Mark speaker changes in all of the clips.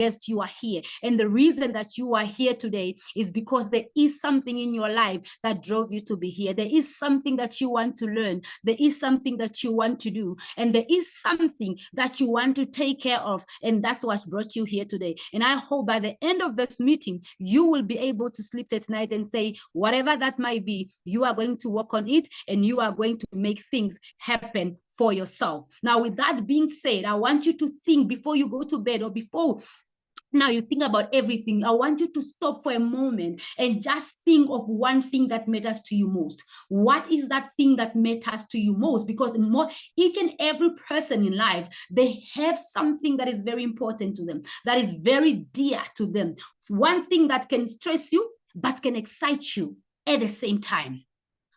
Speaker 1: guest, you are here. And the reason that you are here today is because there is something in your life that drove you to be here. There is something that you want to learn. There is something that you want to do. And there is something that you want to take care of. And that's what brought you here today. And I hope by the end of this meeting, you will be able to sleep at night and say, whatever that might be, you are going to work on it and you are going to make things happen for yourself. Now, with that being said, I want you to think before you go to bed or before now you think about everything. I want you to stop for a moment and just think of one thing that matters to you most. What is that thing that matters to you most? Because each and every person in life, they have something that is very important to them, that is very dear to them. It's one thing that can stress you, but can excite you at the same time.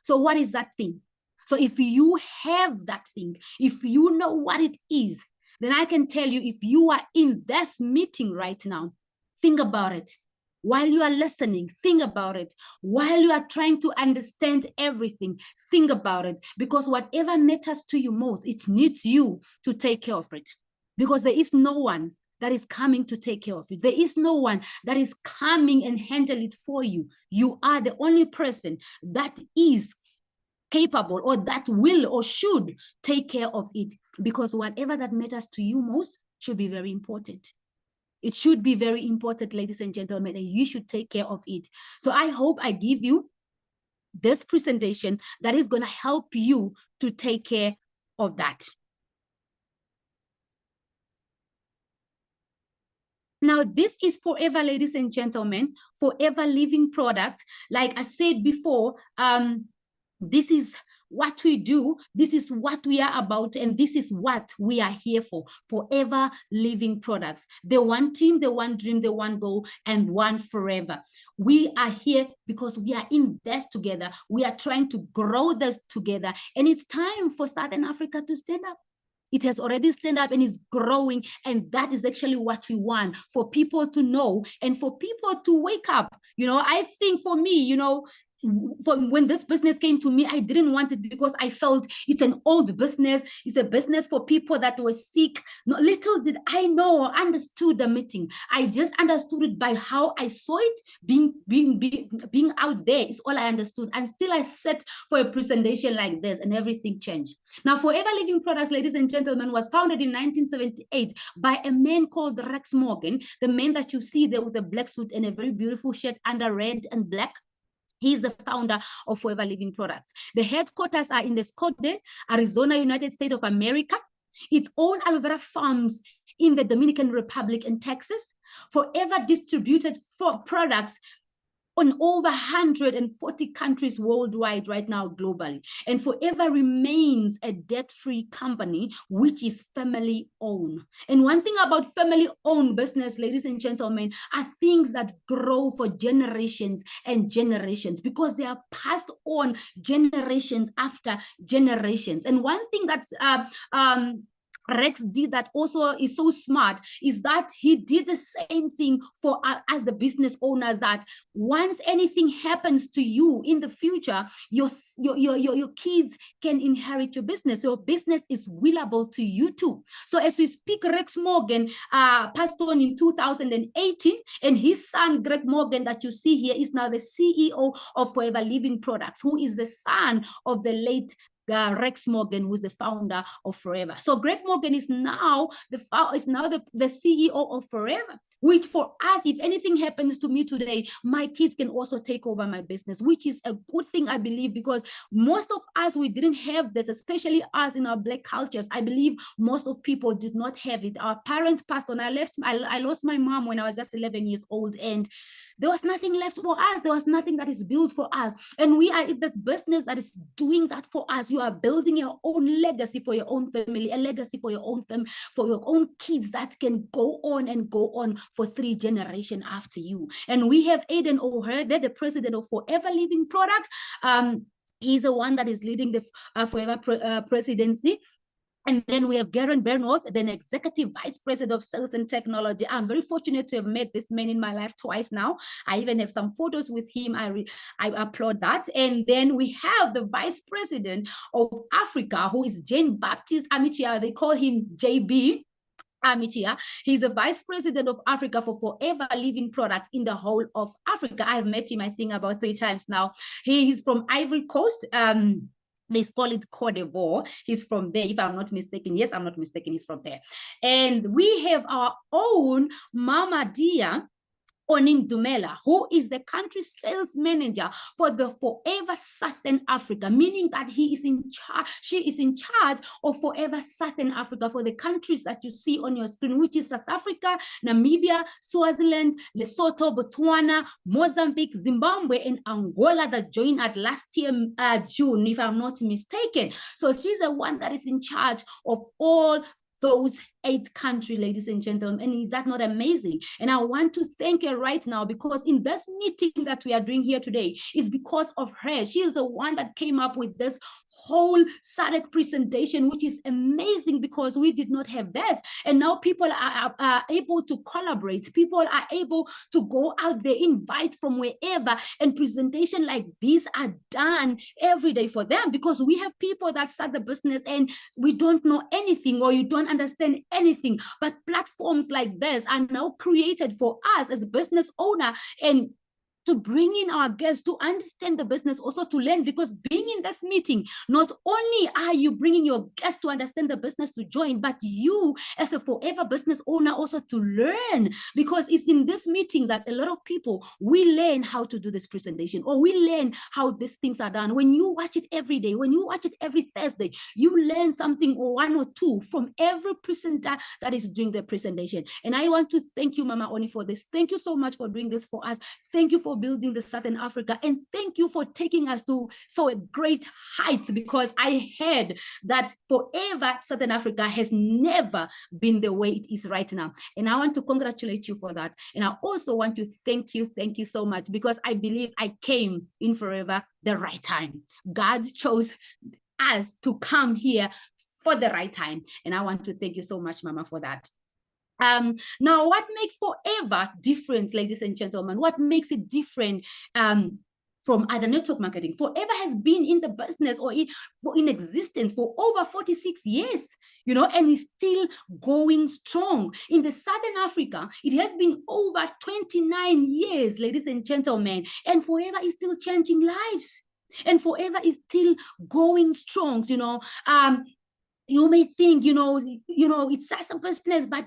Speaker 1: So what is that thing? So if you have that thing, if you know what it is, then I can tell you, if you are in this meeting right now, think about it. While you are listening, think about it. While you are trying to understand everything, think about it. Because whatever matters to you most, it needs you to take care of it. Because there is no one that is coming to take care of it. There is no one that is coming and handle it for you. You are the only person that is capable or that will or should take care of it, because whatever that matters to you most should be very important. It should be very important, ladies and gentlemen, and you should take care of it. So I hope I give you this presentation that is going to help you to take care of that. Now, this is Forever, ladies and gentlemen, Forever Living product. Like I said before, this is what we do, this is what we are about, and this is what we are here for. Forever Living products. The one team, the one dream, the one goal, and one forever. We are here because we are in this together. We are trying to grow this together. And it's time for Southern Africa to stand up. It has already stand up and is growing. And that is actually what we want, for people to know and for people to wake up. You know, I think for me, you know, when this business came to me, I didn't want it because I felt it's an old business. It's a business for people that were sick. No, little did I know or understood the meeting. I just understood it by how I saw it being out there. Is all I understood. And still I sat for a presentation like this and everything changed. Now, Forever Living Products, ladies and gentlemen, was founded in 1978 by a man called Rex Morgan, the man that you see there with a black suit and a very beautiful shirt under red and black. He's the founder of Forever Living Products. The headquarters are in the Scottsdale, Arizona, United States of America. Its own aloe vera farms in the Dominican Republic and Texas. Forever distributed for products on over 140 countries worldwide right now, globally. And Forever remains a debt-free company, which is family-owned. And one thing about family-owned business, ladies and gentlemen, are things that grow for generations and generations, because they are passed on generations after generations. And one thing that's Rex did that also is so smart is that he did the same thing for as the business owners, that once anything happens to you in the future, your kids can inherit your business. Your business is willable to you too. So as we speak, Rex Morgan passed on in 2018, and his son Greg Morgan that you see here is now the CEO of Forever Living Products, who is the son of the late Rex Morgan, who is the founder of Forever. So Greg Morgan is now the CEO of Forever, which for us, if anything happens to me today, my kids can also take over my business, which is a good thing, I believe, because most of us, we didn't have this, especially us in our Black cultures. I believe most of people did not have it. Our parents passed on. I lost my mom when I was just 11 years old, and there was nothing left for us. There was nothing that is built for us. And we are in this business that is doing that for us. You are building your own legacy for your own family, a legacy for your own family, for your own kids that can go on and go on for 3 generations after you. And we have Aiden O'Hare, the president of Forever Living Products. He's the one that is leading the Forever presidency. And then we have Garen Bernard, then Executive Vice President of Sales and Technology. I'm very fortunate to have met this man in my life twice now. I even have some photos with him. I applaud that. And then we have the Vice President of Africa, who is Jean Baptiste Amichia. They call him JB. Amit here. He's the Vice President of Africa for Forever Living Products in the whole of Africa. I've met him, I think, about 3 times now. He is from Ivory Coast. They call it Cote d'Ivoire. He's from there, if I'm not mistaken. Yes, I'm not mistaken. He's from there. And we have our own Mama Dia Onim Dumela, who is the country sales manager for the Forever Southern Africa, meaning that he is in charge, she is in charge of Forever Southern Africa for the countries that you see on your screen, which is South Africa, Namibia, Swaziland, Lesotho, Botswana, Mozambique, Zimbabwe, and Angola that joined at last year, June, if I'm not mistaken. So she's the one that is in charge of all those 8 countries, ladies and gentlemen. And is that not amazing? And I want to thank her right now, because in this meeting that we are doing here today is because of her. She is the one that came up with this whole SADC presentation, which is amazing, because we did not have this. And now people are able to collaborate. People are able to go out there, invite from wherever, and presentation like these are done every day for them, because we have people that start the business and we don't know anything, or you don't understand anything, but platforms like this are now created for us as a business owner, and to bring in our guests to understand the business, also to learn, because being in this meeting, not only are you bringing your guests to understand the business to join, but you as a forever business owner also to learn, because it's in this meeting that a lot of people, we learn how to do this presentation, or we learn how these things are done. When you watch it every day, when you watch it every Thursday, you learn something, or 1 or 2 from every presenter that is doing the presentation. And I want to thank you, Mama Oni, for this. Thank you so much for doing this for us. Thank you for building the Southern Africa, and thank you for taking us to so great heights, because I heard that forever Southern Africa has never been the way it is right now, and I want to congratulate you for that. And I also want to thank you so much, because I believe I came in forever the right time. God chose us to come here for the right time, and I want to thank you so much, Mama, for that. Now, what makes Forever different, ladies and gentlemen? What makes it different from other network marketing? Forever has been in the business, or in existence for over 46 years, you know, and is still going strong. In the Southern Africa, it has been over 29 years, ladies and gentlemen, and Forever is still changing lives, and Forever is still going strong. You know, you may think, you know, it's just a business, but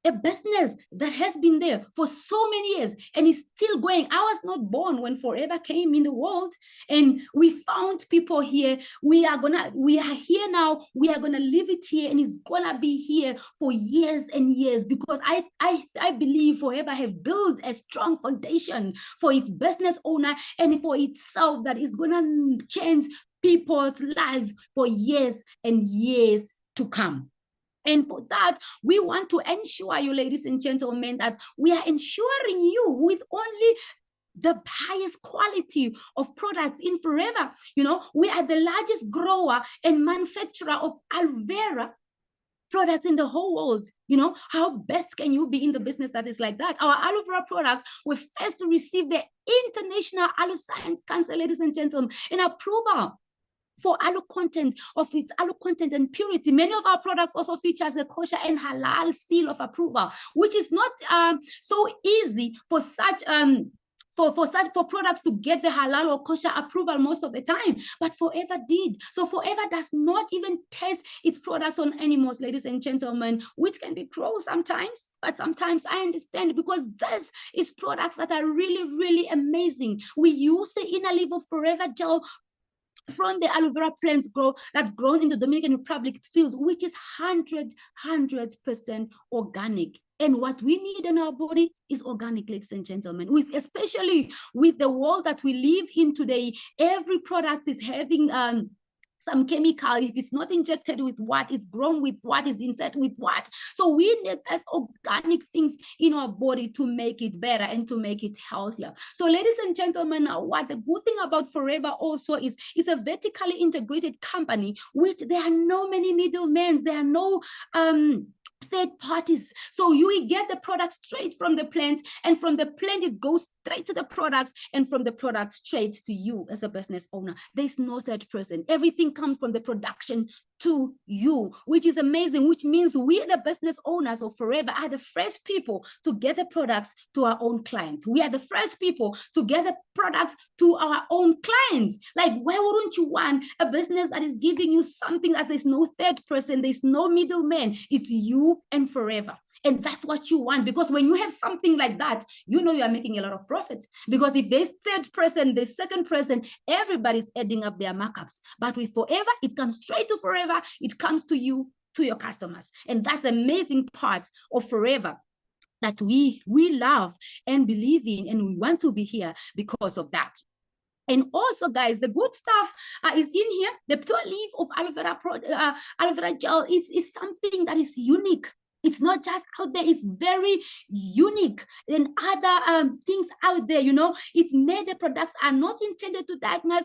Speaker 1: a business that has been there for so many years and is still going. I was not born when Forever came in the world, and we found people here. We are here now. We are gonna leave it here, and it's gonna be here for years and years, because I believe Forever have built a strong foundation for its business owner and for itself, that is gonna change people's lives for years and years to come. And for that, we want to ensure you, ladies and gentlemen, that we are ensuring you with only the highest quality of products in Forever. You know, we are the largest grower and manufacturer of aloe vera products in the whole world. You know, how best can you be in the business that is like that? Our aloe vera products were first to receive the International Aloe Science Council, ladies and gentlemen, in approval for aloe content, of its aloe content and purity. Many of our products also features a kosher and halal seal of approval, which is not so easy for such for products to get the halal or kosher approval most of the time, but Forever did. So Forever does not even test its products on animals, ladies and gentlemen, which can be cruel sometimes, but sometimes I understand, because this is products that are really, really amazing. We use the inner leaf of Forever gel from the aloe vera plants grown in the Dominican Republic fields, which is 100% organic. And what we need in our body is organic, ladies and gentlemen. Especially with the world that we live in today, every product is having some chemical. If it's not injected with what is grown with what is inserted with what. So we need those organic things in our body to make it better and to make it healthier. So ladies and gentlemen, what the good thing about Forever also is, it's a vertically integrated company, which there are no many middlemen. There are no third parties. So you will get the product straight from the plant, and from the plant it goes straight to the products, and from the products straight to you as a business owner. There's no third person. Everything comes from the production to you, which is amazing, which means we, the business owners of Forever, are the first people to get the products to our own clients. We are the first people to get the products to our own clients. Like, why wouldn't you want a business that is giving you something that there's no third person, there's no middleman? It's you and Forever. And that's what you want, because when you have something like that, you know you are making a lot of profit. Because if there's third person, there's second person, everybody's adding up their markups. But with Forever, it comes straight to Forever. It comes to you, to your customers. And that's the amazing part of Forever that we love and believe in, and we want to be here because of that. And also, guys, the good stuff is in here. The pure leaf of aloe vera gel is something that is unique. It's not just out there, it's very unique than other things out there, you know. It's made, the products are not intended to diagnose.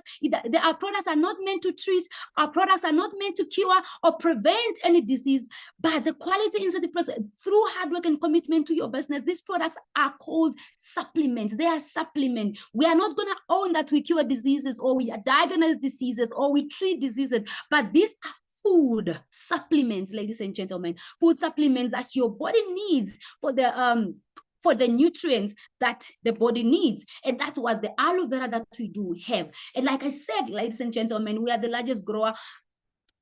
Speaker 1: Our products are not meant to treat. Our products are not meant to cure or prevent any disease, but the quality inside the products, through hard work and commitment to your business, these products are called supplements. They are supplements. We are not going to own that we cure diseases or we diagnose diseases or we treat diseases, but these are food supplements, ladies and gentlemen, food supplements that your body needs for the nutrients that the body needs. And that's what the aloe vera that we do have. And like I said, ladies and gentlemen, we are the largest grower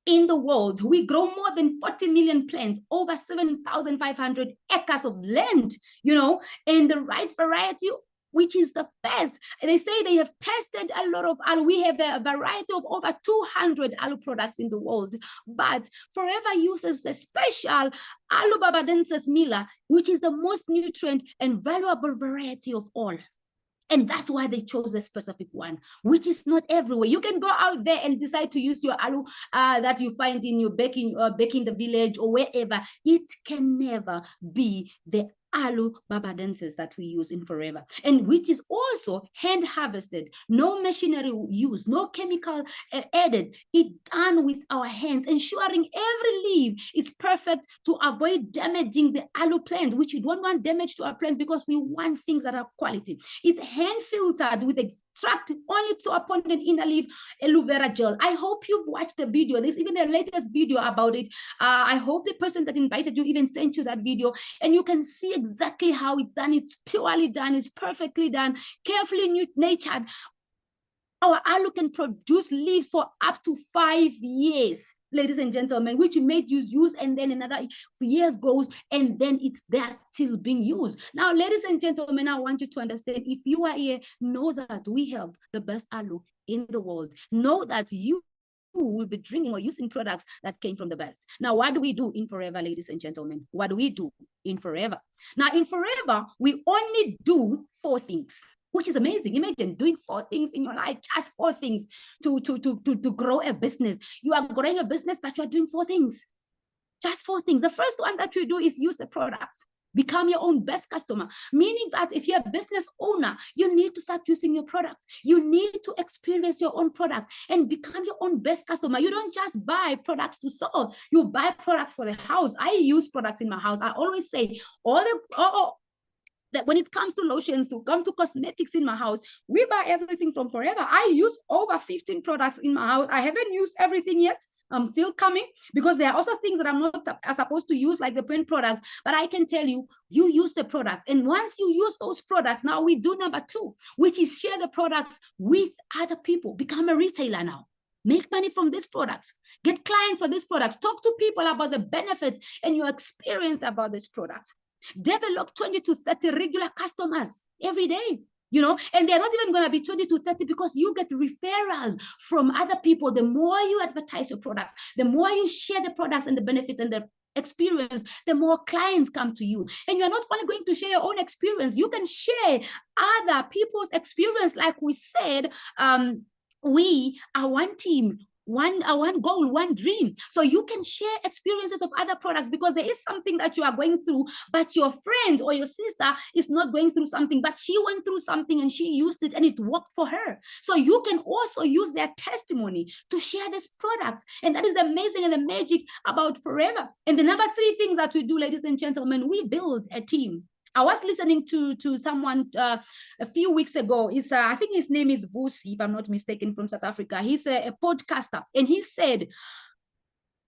Speaker 1: in the world. We grow more than 40 million plants, over 7,500 acres of land, you know, and the right variety, which is the best. And they say they have tested a lot of aloe. We have a variety of over 200 aloe products in the world, but Forever uses the special Aloe barbadensis miller, which is the most nutrient and valuable variety of all. And that's why they chose a specific one, which is not everywhere. You can go out there and decide to use your aloe that you find in your baking the village or wherever. It can never be the aloe barbadensis that we use in Forever, and which is also hand harvested, no machinery used, no chemical added. It done with our hands, ensuring every leaf is perfect to avoid damaging the aloe plant, which you don't want damage to our plant because we want things that have quality. It's hand filtered with extract only to upon an inner leaf aloe vera gel. I hope you've watched the video. There's even a latest video about it. I hope the person that invited you even sent you that video, and you can see exactly how it's done. It's purely done, it's perfectly done, carefully natured. Our aloe can produce leaves for up to 5 years, ladies and gentlemen, which made you use, and then another years goes, and then it's there still being used. Now, ladies and gentlemen, I want you to understand, if you are here, know that we have the best aloe in the world. Know that you will be drinking or using products that came from the best. Now, what do we do in Forever, ladies and gentlemen? What do we do in Forever? Now, in Forever, we only do 4 things, which is amazing. Imagine doing 4 things in your life, just 4 things to grow a business. You are growing a business, but you are doing 4 things, just 4 things. The first one that we do is use a product. Become your own best customer, meaning that if you're a business owner, you need to start using your product. You need to experience your own product and become your own best customer. You don't just buy products to sell. You buy products for the house. I use products in my house. I always say that when it comes to lotions, to come to cosmetics in my house, we buy everything from Forever. I use over 15 products in my house. I haven't used everything yet. I'm still coming, because there are also things that I'm not supposed to use, like the print products. But I can tell you, you use the products. And once you use those products, now we do number 2, which is share the products with other people. Become a retailer now. Make money from these products. Get clients for these products. Talk to people about the benefits and your experience about these products. Develop 20 to 30 regular customers every day, you know, and they're not even going to be 20 to 30 because you get referrals from other people. The more you advertise your product, the more you share the products and the benefits and the experience, the more clients come to you. And you're not only going to share your own experience, you can share other people's experience. Like we said, we are one team, one goal, one dream. So you can share experiences of other products, because there is something that you are going through, but your friend or your sister is not going through something, but she went through something and she used it and it worked for her. So you can also use their testimony to share these products. And that is amazing and the magic about Forever. And the number 3 things that we do, ladies and gentlemen, we build a team. I was listening to someone a few weeks ago. I think his name is Busi, if I'm not mistaken, from South Africa. He's a podcaster, and he said,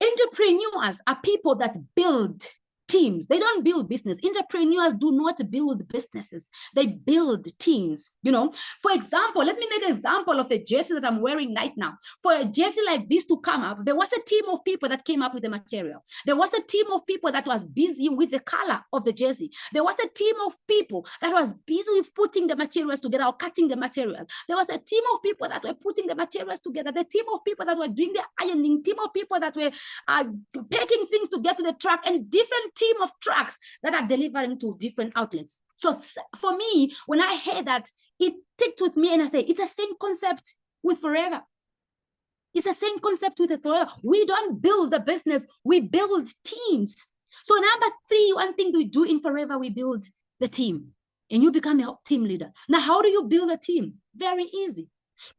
Speaker 1: Entrepreneurs are people that build teams. They don't build business. Entrepreneurs do not build businesses. They build teams. For example, let me make an example of a jersey that I'm wearing right now. For a jersey like this to come up, there was a team of people that came up with the material. There was a team of people that was busy with the color of the jersey. There was a team of people that was busy with putting the materials together or cutting the materials. There was a team of people that were putting the materials together. The team of people that were doing the ironing. Team of people that were packing things to get to the truck, and different team of trucks that are delivering to different outlets. So for me, when I heard that, it ticked with me, and I say, it's the same concept with Forever. It's the same concept with Forever. We don't build the business, we build teams. So number 3, one thing we do in Forever, we build the team, and you become a team leader. Now, how do you build a team? Very easy.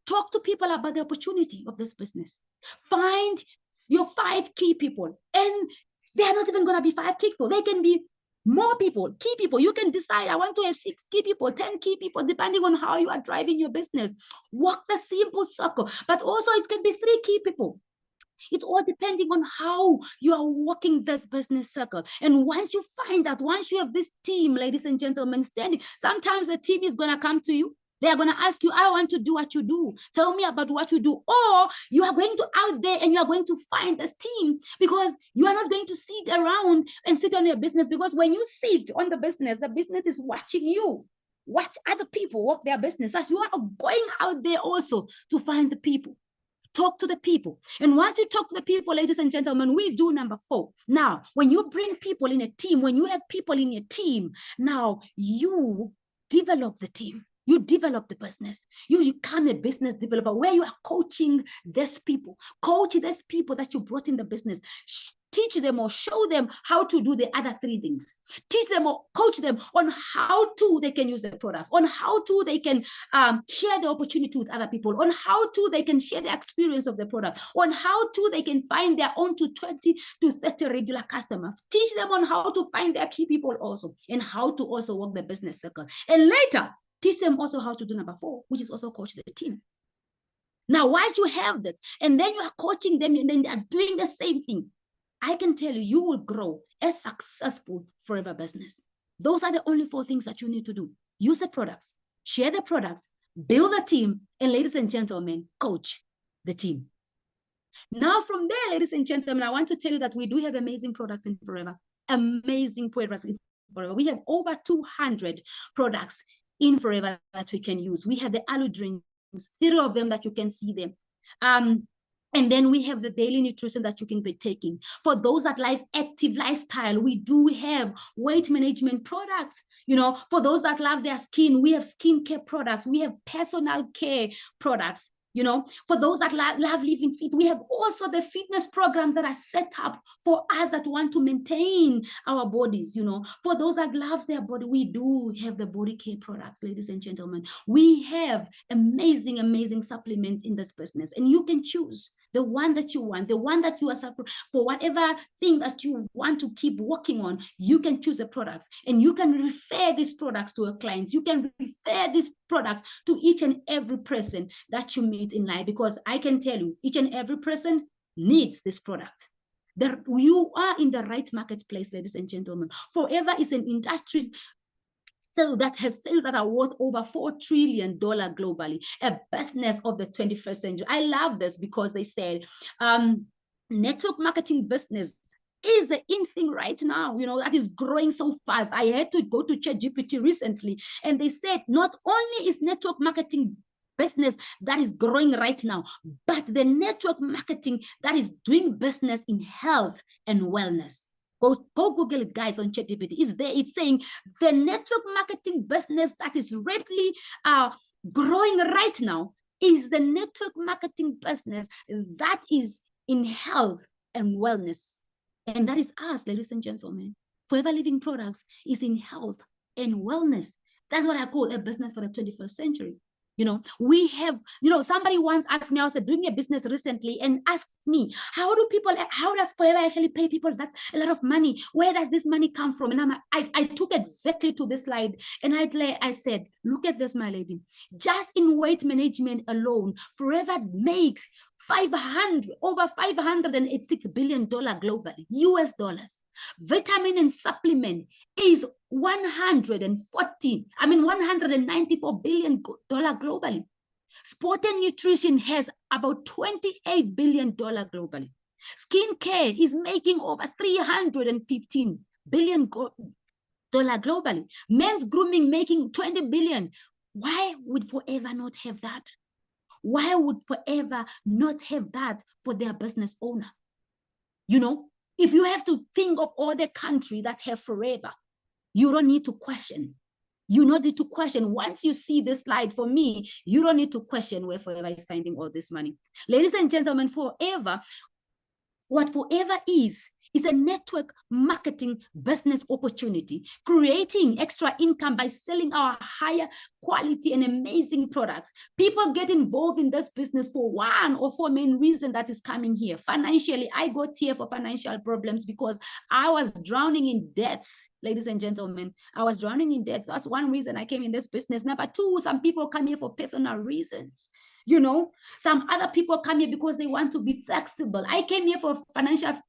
Speaker 1: Talk to people about the opportunity of this business. Find your 5 key people, and they're not even going to be 5 key people. They can be more people, key people. You can decide, I want to have 6 key people, 10 key people, depending on how you are driving your business. Walk the simple circle, but also it can be 3 key people. It's all depending on how you are walking this business circle. And once you find that, once you have this team, ladies and gentlemen, standing, sometimes the team is going to come to you. They are going to ask you, I want to do what you do. Tell me about what you do. Or you are going to out there and you are going to find this team, because you are not going to sit around and sit on your business, because when you sit on the business is watching you. Watch other people work their business. As you are going out there also to find the people. Talk to the people. And once you talk to the people, ladies and gentlemen, we do number 4. Now, when you bring people in a team, when you have people in your team, now you develop the team. You develop the business. You become a business developer where you are coaching these people. Coach these people that you brought in the business. Teach them or show them how to do the other 3 things. Teach them or coach them on how to they can use the products, on how to they can share the opportunity with other people, on how to they can share the experience of the product, on how to they can find their own to 20 to 30 regular customers. Teach them on how to find their key people also, and how to also work the business circle. And later, teach them also how to do number 4, which is also coach the team. Now, once you have that, and then you are coaching them, and then they are doing the same thing, I can tell you, you will grow a successful Forever business. Those are the only 4 things that you need to do. Use the products, share the products, build a team, and ladies and gentlemen, coach the team. Now, from there, ladies and gentlemen, I want to tell you that we do have amazing products in Forever. Amazing products in Forever. We have over 200 products in Forever that we can use. We have the alu drinks, 3 of them that you can see them. And then we have the daily nutrition that you can be taking. For those that like active lifestyle, we do have weight management products. For those that love their skin, we have skincare products. We have personal care products. For those that love living fit, we have also the fitness programs that are set up for us that want to maintain our bodies. For those that love their body, we do have the body care products, ladies and gentlemen. We have amazing, amazing supplements in this business, and you can choose the one that you want, the one that you are suffering for, whatever thing that you want to keep working on. You can choose the products, and you can refer these products to your clients. You can refer these products to each and every person that you meet in life, because I can tell you, each and every person needs this product. You are in the right marketplace, ladies and gentlemen. Forever is an industry that have sales that are worth over $4 trillion globally, a business of the 21st century. I love this because they said network marketing business is the in thing right now, that is growing so fast. I had to go to ChatGPT recently, and they said not only is network marketing business that is growing right now, but the network marketing that is doing business in health and wellness. Go Google it, guys, on ChatGPT. It's there. It's saying the network marketing business that is rapidly growing right now is the network marketing business that is in health and wellness. And that is us, ladies and gentlemen. Forever Living Products is in health and wellness. That's what I call a business for the 21st century. We have, somebody once asked me, I was doing a business recently, and asked me, how does Forever actually pay people? That's a lot of money. Where does this money come from? And I took exactly to this slide, and I said, look at this, my lady. Just in weight management alone, Forever makes over $586 billion globally, US dollars. Vitamin and supplement is 194 billion globally. Sport and nutrition has about $28 billion globally. Skincare is making over $315 billion globally. Men's grooming making 20 billion. Why would Forever not have that? Why would Forever not have that for their business owner? You know, if you have to think of all the countries that have Forever, you don't need to question. You don't need to question. Once you see this slide, for me, you don't need to question where Forever is finding all this money. Ladies and gentlemen, Forever, what Forever is a network marketing business opportunity, creating extra income by selling our higher quality and amazing products. People get involved in this business for one or four main reasons that is coming here. Financially, I got here for financial problems because I was drowning in debts. Ladies and gentlemen, I was drowning in debt. That's one reason I came in this business. Number two, some people come here for personal reasons. You know, some other people come here because they want to be flexible. I came here for financial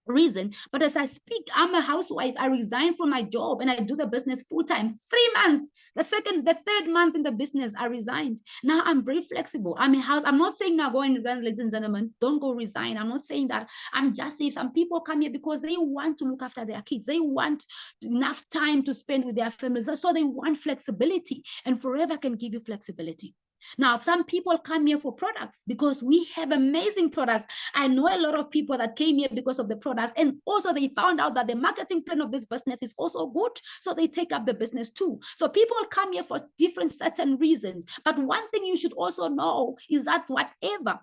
Speaker 1: reason, but as I speak, I'm a housewife. I resigned from my job and I do the business full-time. 3 months, the third month in the business, I resigned. Now I'm very flexible. I'm a house. I'm not saying now go and run, ladies and gentlemen, don't go resign. I'm not saying that. I'm just saying some people come here because they want to look after their kids. They want enough time to spend with their families. So they want flexibility, and Forever can give you flexibility. Now, some people come here for products because we have amazing products. I know a lot of people that came here because of the products, and also they found out that the marketing plan of this business is also good, so they take up the business too. So people come here for different certain reasons. But one thing you should also know is that whatever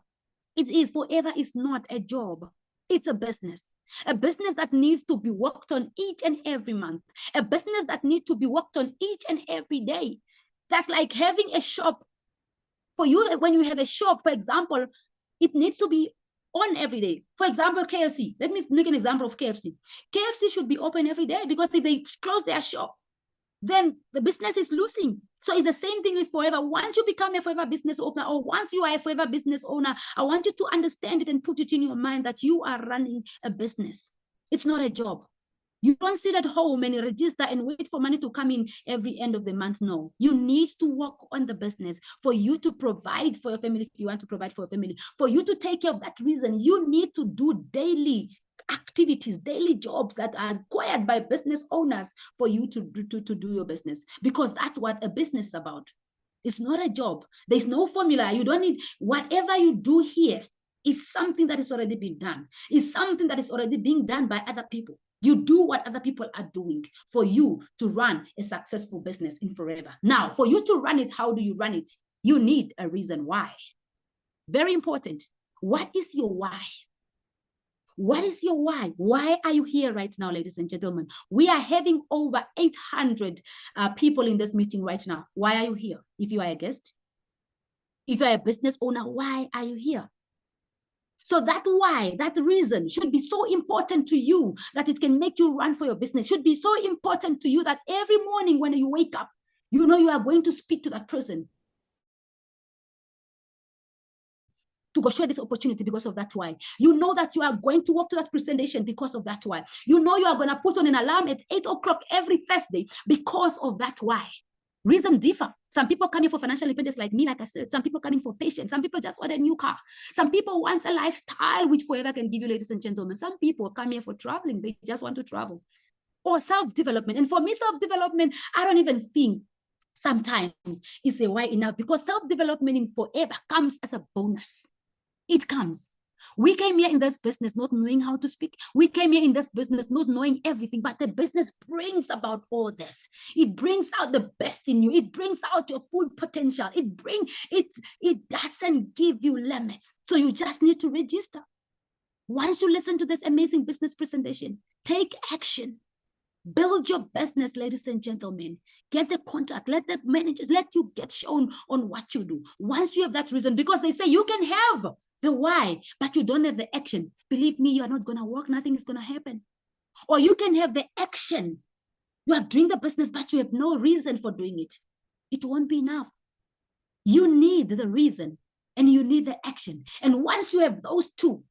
Speaker 1: it is, Forever is not a job. It's a business that needs to be worked on each and every month, a business that needs to be worked on each and every day. That's like having a shop. For you, when you have a shop, for example, it needs to be on every day. For example, KFC. Let me make an example of KFC. KFC should be open every day, because if they close their shop, then the business is losing. So it's the same thing with Forever. Once you become a Forever business owner, or once you are a Forever business owner, I want you to understand it and put it in your mind that you are running a business. It's not a job. You don't sit at home and register and wait for money to come in every end of the month. No, you need to work on the business for you to provide for your family. If you want to provide for your family, for you to take care of that reason, you need to do daily activities, daily jobs that are required by business owners for you to do your business, because that's what a business is about. It's not a job. There's no formula. You don't need, whatever you do here is something that is already been done. It's something that is already being done by other people. You do what other people are doing for you to run a successful business in Forever. Now, for you to run it, how do you run it? You need a reason why. Very important. What is your why? What is your why? Why are you here right now, ladies and gentlemen? We are having over 800 people in this meeting right now. Why are you here? If you are a guest, if you are a business owner, why are you here? So that why, that reason should be so important to you that it can make you run for your business. Should be so important to you that every morning when you wake up, you know you are going to speak to that person to go share this opportunity because of that why. You know that you are going to walk to that presentation because of that why. You know you are going to put on an alarm at 8 o'clock every Thursday because of that why. Reason differ. Some people come here for financial independence like me, like I said. Some people come in for patience. Some people just want a new car. Some people want a lifestyle which Forever can give you, ladies and gentlemen. Some people come here for traveling. They just want to travel. Or self-development. And for me, self-development, I don't even think sometimes it's a why enough, because self-development in Forever comes as a bonus. It comes. We came here in this business not knowing how to speak. We came here in this business not knowing everything, but the business brings about all this. It brings out the best in you. It brings out your full potential. It doesn't give you limits. So you just need to register. Once you listen to this amazing business presentation, take action. Build your business, ladies and gentlemen. Get the contract. Let the managers, let you get shown on what you do. Once you have that reason, because they say you can have the why, but you don't have the action. Believe me, you are not going to work. Nothing is going to happen. Or you can have the action. You are doing the business, but you have no reason for doing it. It won't be enough. You need the reason. and you need the action. And once you have those two,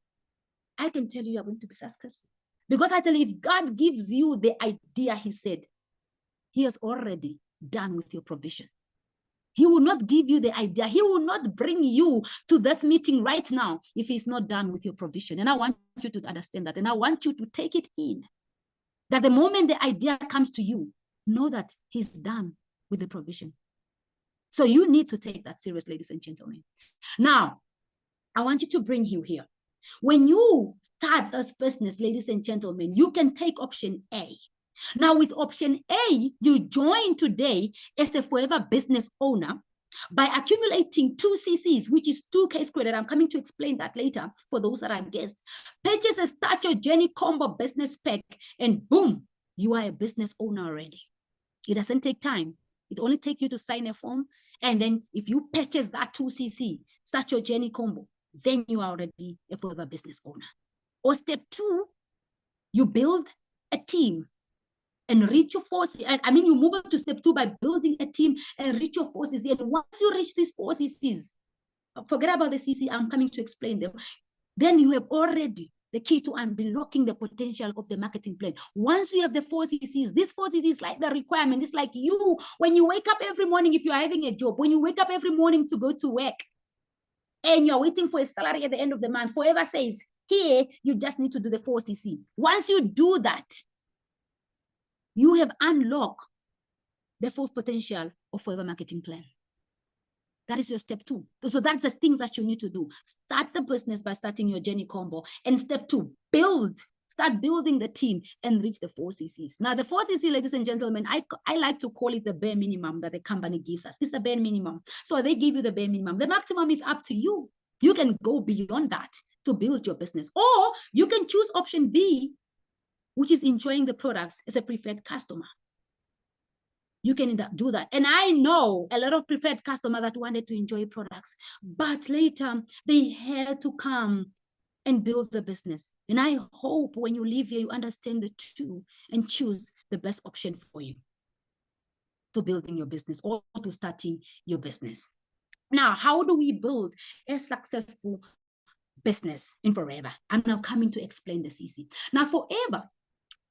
Speaker 1: I can tell you are going to be successful. Because I tell you, if God gives you the idea, he said, he has already done with your provision. He will not give you the idea. He will not bring you to this meeting right now if he's not done with your provision. And I want you to understand that. And I want you to take it in. That the moment the idea comes to you, know that he's done with the provision. So you need to take that serious, ladies and gentlemen. Now, I want you to bring you here. When you start this business, ladies and gentlemen, you can take option A. Now, with option A, you join today as a forever business owner by accumulating 2 CCs, which is 2 case credit. I'm coming to explain that later for those that are guests. Purchase a Start Your Journey combo business pack, and boom, you are a business owner already. It doesn't take time. It only takes you to sign a form. And then if you purchase that 2 CC, Start Your Journey combo, then you are already a forever business owner. Or step 2, you build a team and reach your 4 CCs. I mean, you move up to step 2 by building a team and reach your 4 CCs. And once you reach these 4 CCs, forget about the CC, I'm coming to explain them. Then you have already the key to unlocking the potential of the marketing plan. Once you have the 4 CCs, this 4 CCs is like the requirement. It's like you, when you wake up every morning, if you are having a job, when you wake up every morning to go to work, and you're waiting for a salary at the end of the month, forever says, here, you just need to do the 4 CC. Once you do that, you have unlocked the full potential of forever marketing plan. That is your step 2. So that's the things that you need to do. Start the business by starting your journey combo. And step 2, start building the team and reach the 4 CCs. Now, the 4 CC, ladies and gentlemen, I like to call it the bare minimum that the company gives us. It's the bare minimum. So they give you the bare minimum. The maximum is up to you. You can go beyond that to build your business. Or you can choose option B, which is enjoying the products as a preferred customer. You can do that. And I know a lot of preferred customers that wanted to enjoy products, but later they had to come and build the business. And I hope when you leave here, you understand the two and choose the best option for you to building your business or to starting your business. Now, how do we build a successful business in forever? I'm now coming to explain the CC. Now, forever,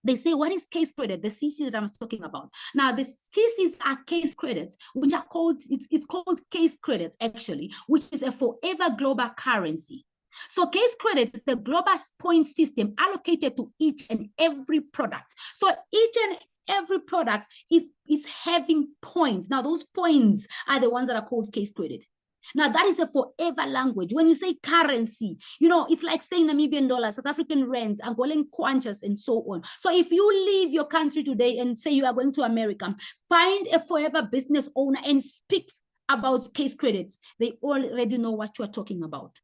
Speaker 1: they say, what is case credit? The CC that I'm talking about. Now, the CCs are case credits, which are called, it's called case credits, actually, which is a forever global currency. So case credit is the global point system allocated to each and every product. So each and every product is having points. Now, those points are the ones that are called case credit. Now, that is a forever language. When you say currency, you know, it's like saying Namibian dollars, South African rands, Angolan kwanchas, and so on. So if you leave your country today and say you are going to America, find a forever business owner and speak about case credits. They already know what you are talking about.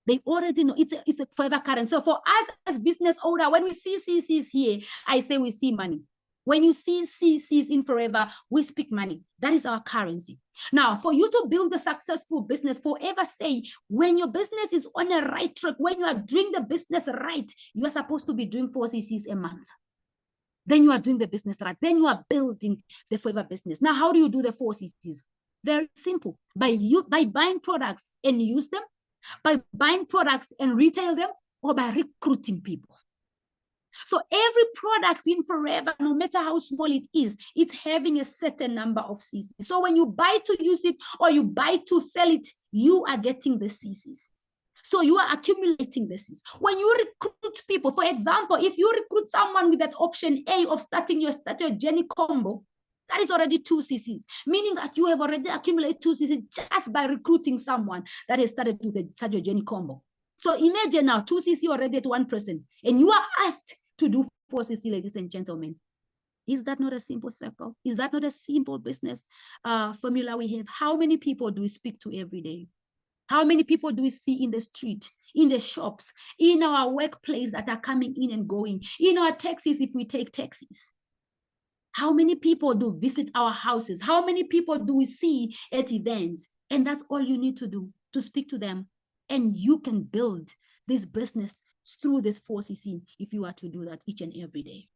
Speaker 1: They already know it's a forever currency. So for us as business owner, when we see CCs here, I say we see money. When you see CCs in forever, we speak money. That is our currency. Now, for you to build a successful business, forever say, when your business is on a right track, when you are doing the business right, you are supposed to be doing 4 CCs a month. Then you are doing the business right. Then you are building the forever business. Now, how do you do the 4 CCs? Very simple. By buying products and use them, by buying products and retail them, or by recruiting people. So every product in forever, no matter how small it is, it's having a certain number of CCs. So when you buy to use it or you buy to sell it, you are getting the CCs. So you are accumulating the CCs. When you recruit people, for example, if you recruit someone with that option A of starting your journey combo, that is already 2 CCs, meaning that you have already accumulated 2 CCs just by recruiting someone that has started with the start your journey combo. So imagine now 2 CC already at one person, and you are asked to do 4 CC, ladies and gentlemen. Is that not a simple circle? Is that not a simple business formula we have? How many people do we speak to every day? How many people do we see in the street, in the shops, in our workplace that are coming in and going, in our taxis if we take taxis? How many people do visit our houses? How many people do we see at events? And that's all you need to do, to speak to them. And you can build this business through this 4 CC if you are to do that each and every day.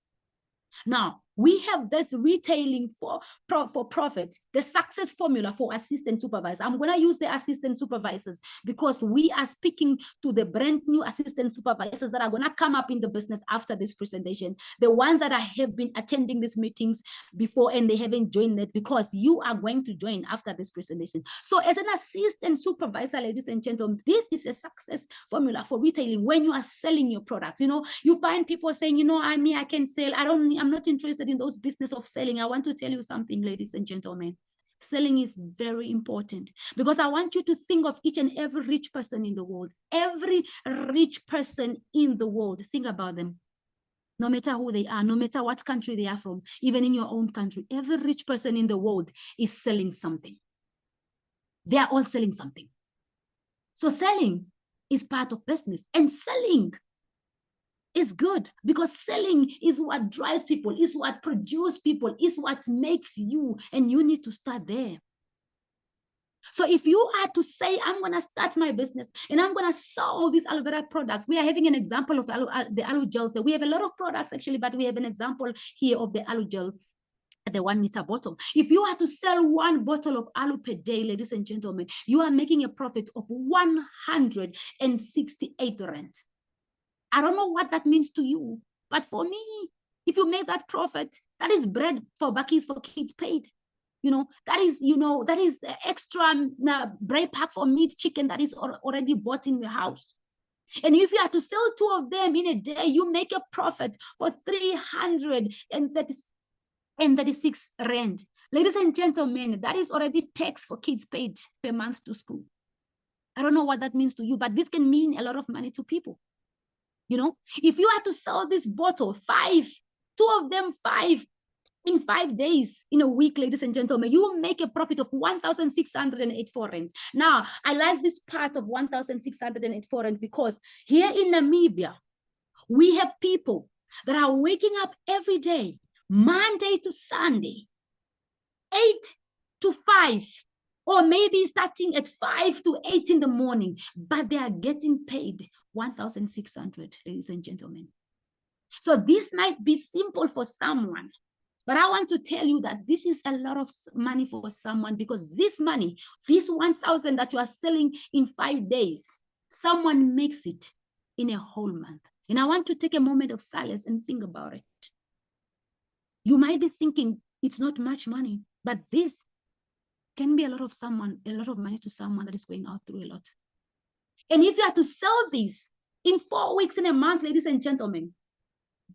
Speaker 1: Now, We have this retailing for profit, the success formula for assistant supervisors. I'm going to use the assistant supervisors because we are speaking to the brand new assistant supervisors that are going to come up in the business after this presentation. The ones that have been attending these meetings before and they haven't joined it, because you are going to join after this presentation. So as an assistant supervisor, ladies and gentlemen, this is a success formula for retailing when you are selling your products. You know, you find people saying, you know, I can sell. I'm not interested in those business of selling. I want to tell you something, ladies and gentlemen. Selling is very important, because I want you to think of each and every rich person in the world. Every rich person in the world, think about them. No matter who they are, no matter what country they are from, even in your own country, every rich person in the world is selling something. They are all selling something. So selling is part of business, and selling is good, because selling is what drives people, is what produces people, is what makes you, and you need to start there. So if you are to say, I'm going to start my business and I'm going to sell all these aloe vera products, we are having an example of the aloe gels. We have a lot of products actually, but we have an example here of the aloe gel, the 1 liter bottle. If you are to sell 1 bottle of aloe per day, ladies and gentlemen, you are making a profit of 168 rand. I don't know what that means to you, but for me, if you make that profit, that is bread for buckies for kids paid. That is extra bread pack for meat, chicken that is already bought in the house. And if you are to sell 2 of them in a day, you make a profit for 336 rand. Ladies and gentlemen, that is already tax for kids paid per month to school. I don't know what that means to you, but this can mean a lot of money to people. If you are to sell this bottle, 2 of them, 5 in 5 days, in a week, ladies and gentlemen, you will make a profit of 1,684 rand. Now, I like this part of 1,684 rand because here in Namibia, we have people that are waking up every day, Monday to Sunday, 8 to 5, or maybe starting at 5 to 8 in the morning, but they are getting paid 1,600, ladies and gentlemen. So this might be simple for someone, but I want to tell you that this is a lot of money for someone, because this money, this 1,000 that you are selling in 5 days, someone makes it in a whole month. And I want to take a moment of silence and think about it. You might be thinking it's not much money, but this can be a lot of money to someone that is going out through a lot. And if you are to sell this in 4 weeks in a month, ladies and gentlemen,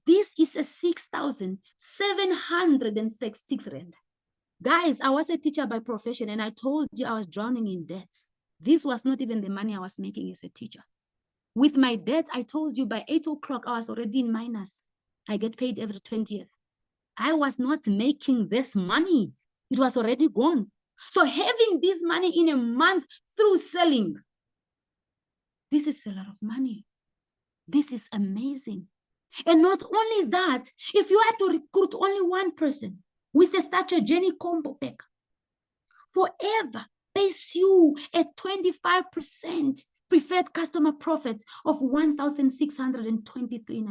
Speaker 1: this is a 6,736 rand. Guys, I was a teacher by profession, and I told you I was drowning in debts. This was not even the money I was making as a teacher. With my debt, I told you by 8 o'clock, I was already in minus. I get paid every 20th. I was not making this money. It was already gone. So having this money in a month through selling, this is a lot of money. This is amazing. And not only that, if you had to recruit only one person with a stature Jenny combo pack, forever pays you a 25% preferred customer profit of 1,623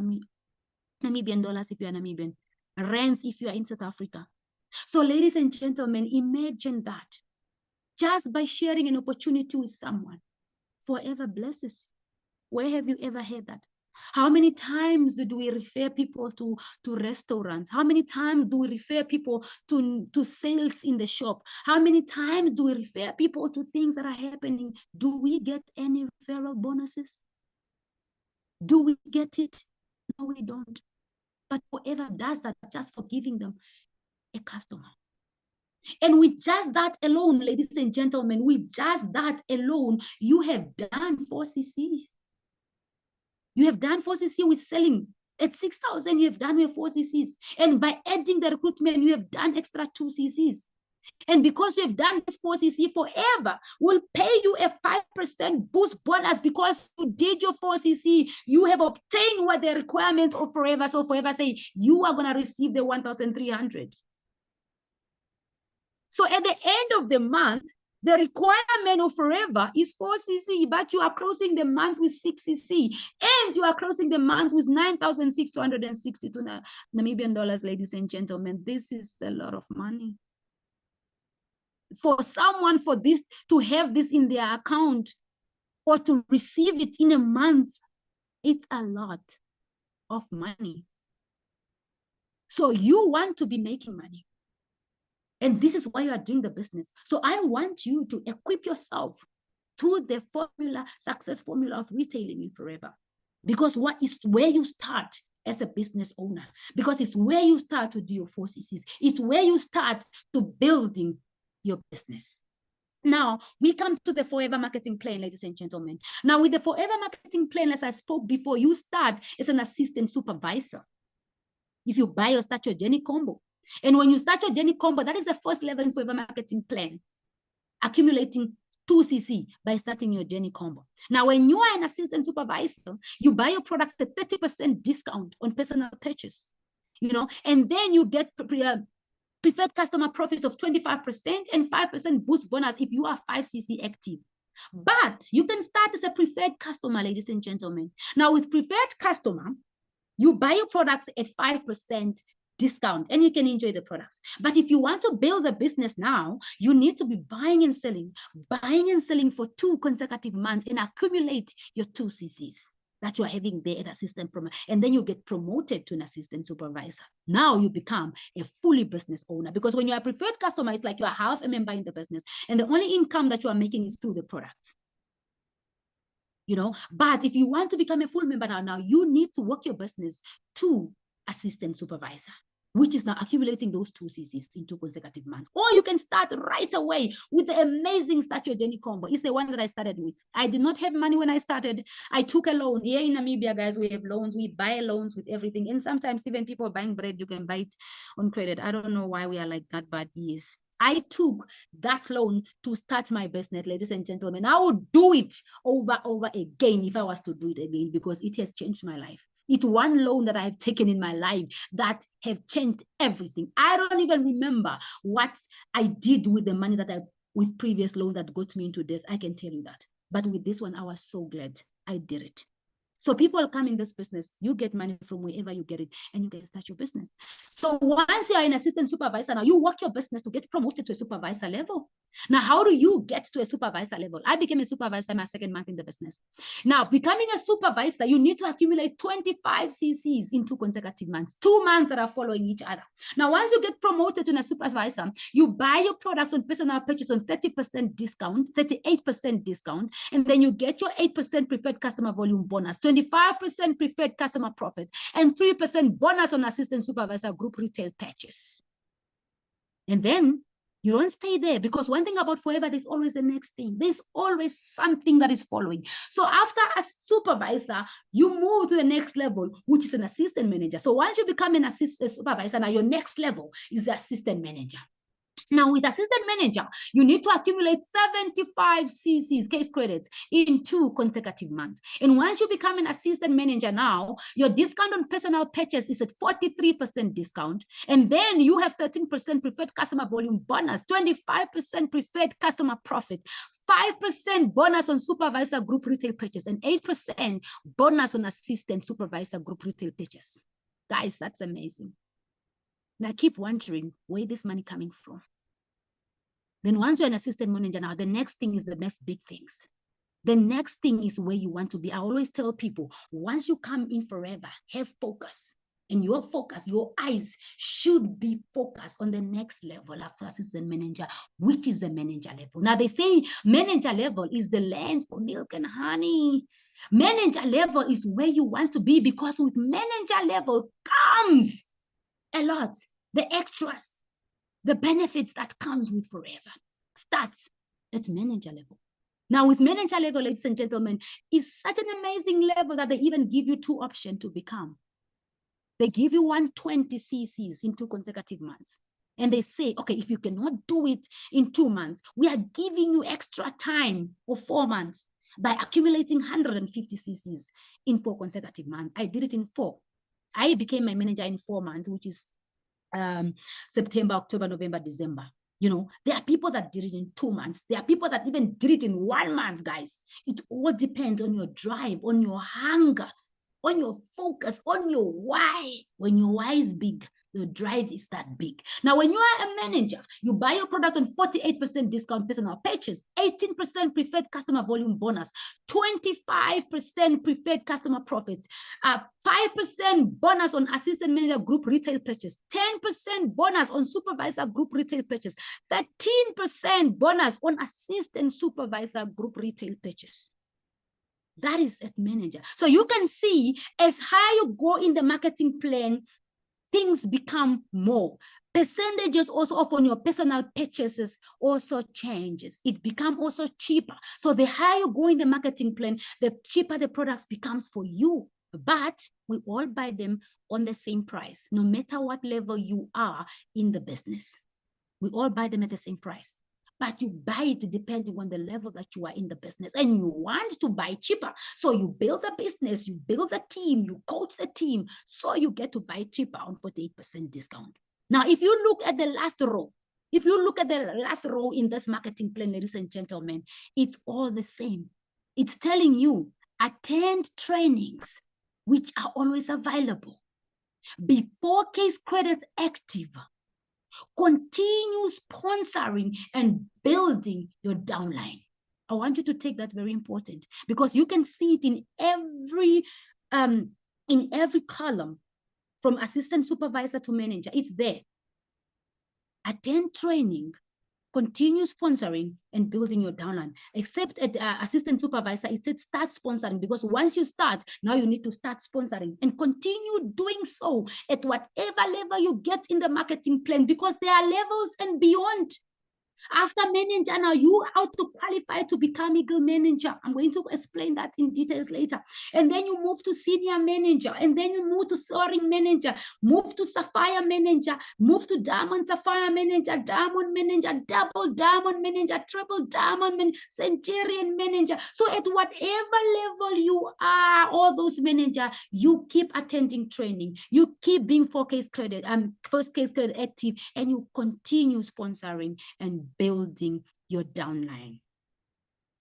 Speaker 1: Namibian dollars if you are Namibian, rands if you are in South Africa. So ladies and gentlemen, imagine that. Just by sharing an opportunity with someone, forever blesses. Where have you ever heard that? How many times do we refer people to restaurants? How many times do we refer people to sales in the shop? How many times do we refer people to things that are happening? Do we get any referral bonuses? Do we get it? No, we don't. But whoever does that, just for giving them a customer. And with just that alone, ladies and gentlemen, with just that alone, you have done 4 cc's. You have done 4 cc with selling. At 6,000, you have done with 4 cc's. And by adding the recruitment, you have done extra 2 cc's. And because you have done this 4 cc, forever will pay you a 5% boost bonus because you did your 4 cc. You have obtained what the requirements of forever. So forever say you are going to receive the 1,300. So at the end of the month, The requirement of forever is 4cc, but you are closing the month with 6cc, and you are closing the month with 9,662 Namibian dollars, ladies and gentlemen. This is a lot of money. For someone, for this to have this in their account or to receive it in a month, it's a lot of money. So you want to be making money. And this is why you are doing the business. So I want you to equip yourself to the formula, success formula of retailing in forever. Because what is where you start as a business owner. Because it's where you start to do your 4ccs. It's where you start to building your business. Now, we come to the Forever Marketing Plan, ladies and gentlemen. Now, with the Forever Marketing Plan, as I spoke before, you start as an assistant supervisor. If you buy or start your journey combo. And when you start your journey combo, that is the first level in Forever Marketing Plan, accumulating 2cc by starting your journey combo. Now, when you are an assistant supervisor, you buy your products at 30% discount on personal purchase, and then you get preferred customer profits of 25% and 5% boost bonus if you are 5cc active. But you can start as a preferred customer, ladies and gentlemen. Now, with preferred customer, you buy your products at 5% discount and you can enjoy the products. But if you want to build a business now, you need to be buying and selling for 2 consecutive months and accumulate your 2ccs that you are having there at assistant promoter, and then you get promoted to an assistant supervisor. Now you become a fully business owner, because when you are a preferred customer, it's like you are half a member in the business, and the only income that you are making is through the products. But if you want to become a full member now, you need to work your business to assistant supervisor, which is now accumulating those 2ccs in 2 consecutive months. Or you can start right away with the amazing Start Your Journey combo. It's the one that I started with. I did not have money when I started. I took a loan. Here in Namibia, guys, we have loans. We buy loans with everything. And sometimes even people buying bread, you can buy it on credit. I don't know why we are like that, but yes. I took that loan to start my business, ladies and gentlemen. I would do it over again if I was to do it again, because it has changed my life. It's one loan that I have taken in my life that have changed everything. I don't even remember what I did with the money that with previous loan that got me into debt. I can tell you that. But with this one, I was so glad I did it. So people come in this business, you get money from wherever you get it, and you can start your business. So once you are an assistant supervisor, now you work your business to get promoted to a supervisor level. Now, how do you get to a supervisor level? I became a supervisor my 2nd month in the business. Now, becoming a supervisor, you need to accumulate 25ccs in 2 consecutive months, 2 months that are following each other. Now, once you get promoted to a supervisor, you buy your products on personal purchase on 30% discount, 38% discount, and then you get your 8% preferred customer volume bonus, 25% preferred customer profit, and 3% bonus on assistant supervisor group retail purchase. And then you don't stay there, because one thing about forever, there's always the next thing. There's always something that is following. So after a supervisor, you move to the next level, which is an assistant manager. So once you become an assistant supervisor, now your next level is the assistant manager. Now, with assistant manager, you need to accumulate 75ccs, case credits, in 2 consecutive months. And once you become an assistant manager now, your discount on personal purchase is at 43% discount. And then you have 13% preferred customer volume bonus, 25% preferred customer profit, 5% bonus on supervisor group retail purchase, and 8% bonus on assistant supervisor group retail purchase. Guys, that's amazing. And I keep wondering where this money coming from. Then once you're an assistant manager now, the next thing is the next big things. The next thing is where you want to be. I always tell people, once you come in forever, have focus. And your focus, your eyes should be focused on the next level after assistant manager, which is the manager level. Now they say manager level is the land for milk and honey. Manager level is where you want to be, because with manager level comes a lot, the extras, the benefits that comes with forever starts at manager level. Now, with manager level, ladies and gentlemen, is such an amazing level that they even give you 2 options to become. They give you 120ccs in 2 consecutive months. And they say, okay, if you cannot do it in 2 months, we are giving you extra time of 4 months by accumulating 150ccs in 4 consecutive months. I did it in 4. I became my manager in 4 months, which is September, October, November, December. You know, there are people that did it in 2 months. There are people that even did it in 1 month, guys. It all depends on your drive, on your hunger, on your focus, on your why. When your why is big, the drive is that big. Now, when you are a manager, you buy your product on 48% discount personal purchase, 18% preferred customer volume bonus, 25% preferred customer profits, 5% bonus on assistant manager group retail purchase, 10% bonus on supervisor group retail purchase, 13% bonus on assistant supervisor group retail purchase. That is at manager. So you can see as higher you go in the marketing plan, things become more. Percentages also off on your personal purchases also changes. It becomes also cheaper. So the higher you go in the marketing plan, the cheaper the products becomes for you. But we all buy them on the same price, no matter what level you are in the business. We all buy them at the same price. But you buy it depending on the level that you are in the business, and you want to buy cheaper. So you build a business, you build a team, you coach the team, so you get to buy cheaper on 48% discount. Now, if you look at the last row, in this marketing plan, ladies and gentlemen, it's all the same. It's telling you, attend trainings, which are always available. Before case credits active, continue sponsoring and building your downline. I want you to take that very important, because you can see it in every column from assistant supervisor to manager. It's there. Attend training, continue sponsoring and building your downline. Except at assistant supervisor, it said start sponsoring, because once you start, now you need to start sponsoring and continue doing so at whatever level you get in the marketing plan, because there are levels and beyond. After manager, now you are to qualify to become Eagle manager. I'm going to explain that in details later. And then you move to senior manager, and then you move to soaring manager, move to sapphire manager, move to diamond sapphire manager, diamond manager, double diamond manager, triple diamond manager, centurion manager. So at whatever level you are, all those manager, you keep attending training, you keep being first case credit active, and you continue sponsoring and building your downline.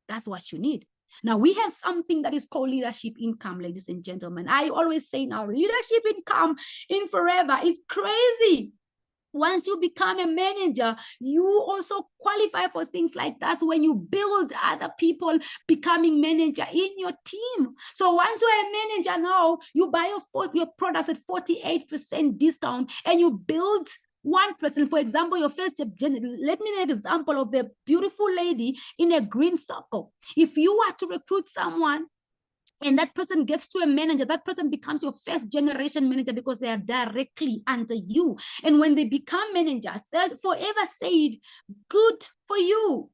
Speaker 1: That's what you need. Now, we have something that is called leadership income, ladies and gentlemen. I always say now, leadership income in Forever is crazy. Once you become a manager, you also qualify for things like that when you build other people becoming manager in your team. So once you're a manager now, you buy your products at 48% discount, and you build one person. For example, your first job, let me take an example of the beautiful lady in a green circle. If you are to recruit someone and that person gets to a manager, that person becomes your first generation manager, because they are directly under you. And when they become manager, Forever said, good for you.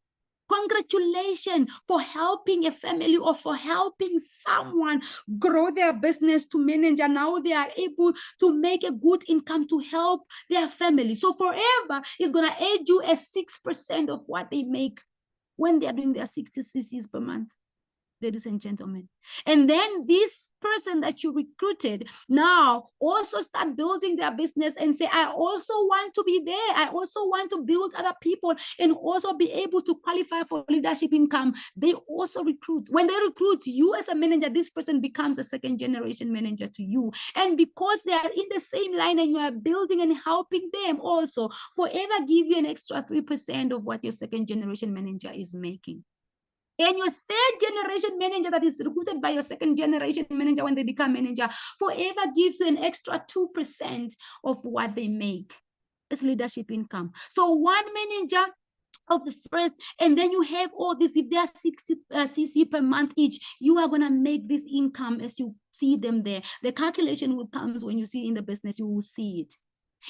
Speaker 1: Congratulations for helping a family or for helping someone grow their business to manager. Now they are able to make a good income to help their family. So Forever is going to aid you at 6% of what they make when they are doing their 60 cc's per month, ladies and gentlemen. And then this person that you recruited now also start building their business and say, I also want to be there. I also want to build other people and also be able to qualify for leadership income. They also recruit. When they recruit you as a manager, this person becomes a second generation manager to you. And because they are in the same line and you are building and helping them also, Forever give you an extra 3% of what your second generation manager is making. And your third generation manager that is recruited by your second generation manager, when they become manager, Forever gives you an extra 2% of what they make. It's leadership income. So one manager of the first, and then you have all this. If they are 60 cc per month each, you are going to make this income as you see them there. The calculation will come when you see in the business, you will see it.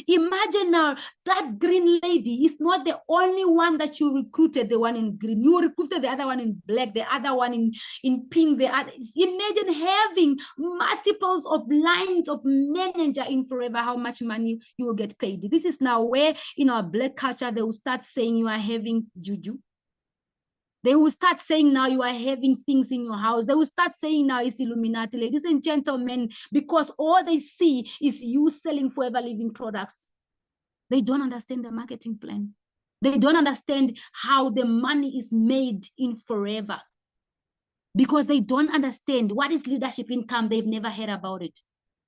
Speaker 1: Imagine now that green lady is not the only one that you recruited, the one in green. You recruited the other one in black, the other one in pink, the other. Imagine having multiples of lines of manager in Forever, how much money you will get paid. This is now where in our black culture, they will start saying you are having juju. They will start saying now you are having things in your house. They will start saying now it's Illuminati, ladies and gentlemen, because all they see is you selling Forever Living products. They don't understand the marketing plan. They don't understand how the money is made in forever, because they don't understand what is leadership income. They've never heard about it.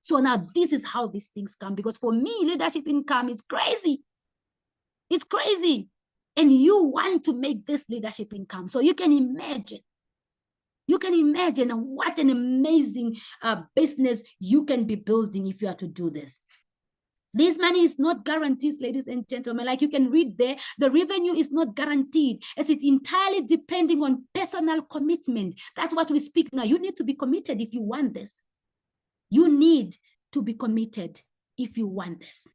Speaker 1: So now this is how these things come, because for me, leadership income is crazy. It's crazy. And you want to make this leadership income. So you can imagine what an amazing business you can be building if you are to do this. This money is not guaranteed, ladies and gentlemen. Like you can read there, the revenue is not guaranteed, as it's entirely depending on personal commitment. That's what we speak now. You need to be committed if you want this. You need to be committed if you want this.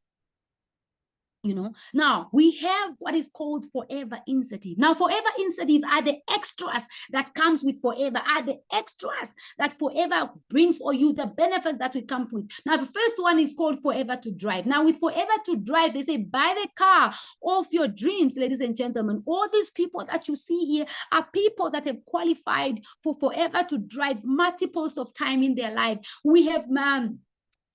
Speaker 1: You know, now we have what is called forever incentive. Now, forever incentive are the extras that comes with forever, are the extras that forever brings for you, the benefits that we come with. Now, the first one is called forever to drive. Now, with forever to drive, they say buy the car of your dreams, ladies and gentlemen. All these people that you see here are people that have qualified for forever to drive multiples of time in their life. We have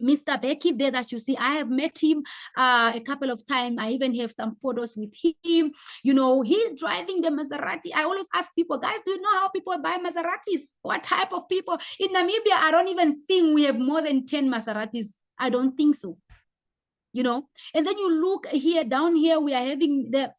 Speaker 1: Mr. Becky there that you see. I have met him a couple of times. I even have some photos with him. You know, he's driving the Maserati. I always ask people, guys, do you know how people buy Maseratis? What type of people? In Namibia, I don't even think we have more than 10 Maseratis. I don't think so. You know, and then you look here, down here, we are having the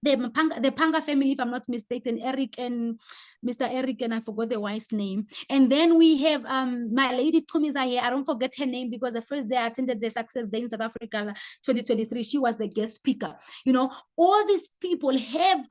Speaker 1: Panga family, if I'm not mistaken, Eric and Mr. Eric, and I forgot the wife's name. And then we have my lady Tumiza here. I don't forget her name, because the first day I attended the Success Day in South Africa 2023, she was the guest speaker. You know, all these people have,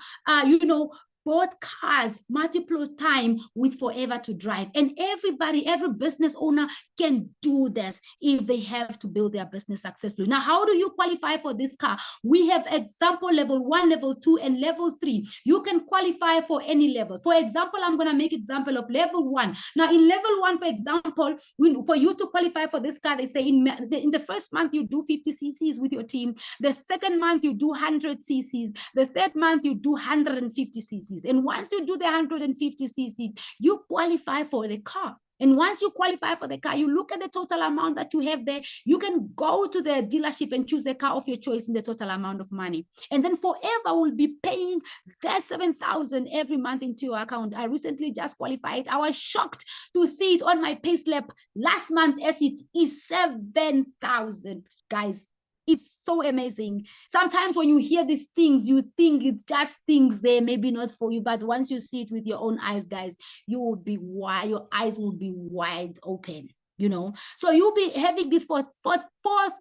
Speaker 1: you know, bought cars multiple time with forever to drive. And everybody, every business owner can do this if they have to build their business successfully. Now, how do you qualify for this car? We have example level 1, level 2, and level 3. You can qualify for any level. For example, I'm going to make example of level 1. Now, in level 1, for example, for you to qualify for this car, they say in the first month you do 50 cc's with your team. The second month you do 100 cc's. The third month you do 150 cc's. And once you do the 150 cc's, you qualify for the car. And once you qualify for the car, you look at the total amount that you have there. You can go to the dealership and choose the car of your choice in the total amount of money. And then forever will be paying that 7,000 every month into your account. I recently just qualified. I was shocked to see it on my payslip last month, as it is 7,000, guys. It's so amazing. Sometimes when you hear these things, you think it's just things there, maybe not for you. But once you see it with your own eyes, guys, you will be wide, your eyes will be wide open. You know, so you'll be having this for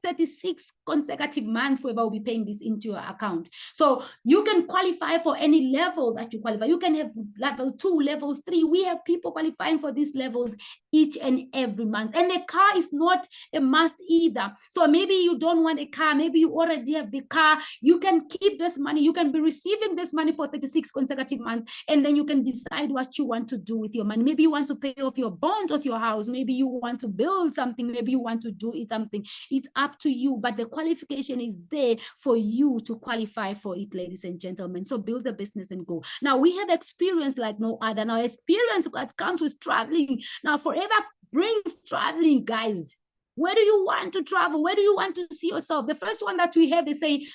Speaker 1: 36 consecutive months where will be paying this into your account. So you can qualify for any level that you qualify. You can have level 2, level 3. We have people qualifying for these levels each and every month. And the car is not a must either. So maybe you don't want a car. Maybe you already have the car. You can keep this money. You can be receiving this money for 36 consecutive months. And then you can decide what you want to do with your money. Maybe you want to pay off your bond of your house. Maybe you want to build something. Maybe you want to do it something. It's up to you, but the qualification is there for you to qualify for it, ladies and gentlemen. So build a business and go. Now, we have experience like no other. Now, experience that comes with traveling. Now, forever brings traveling, guys. Where do you want to travel? Where do you want to see yourself? The first one that we have, they say,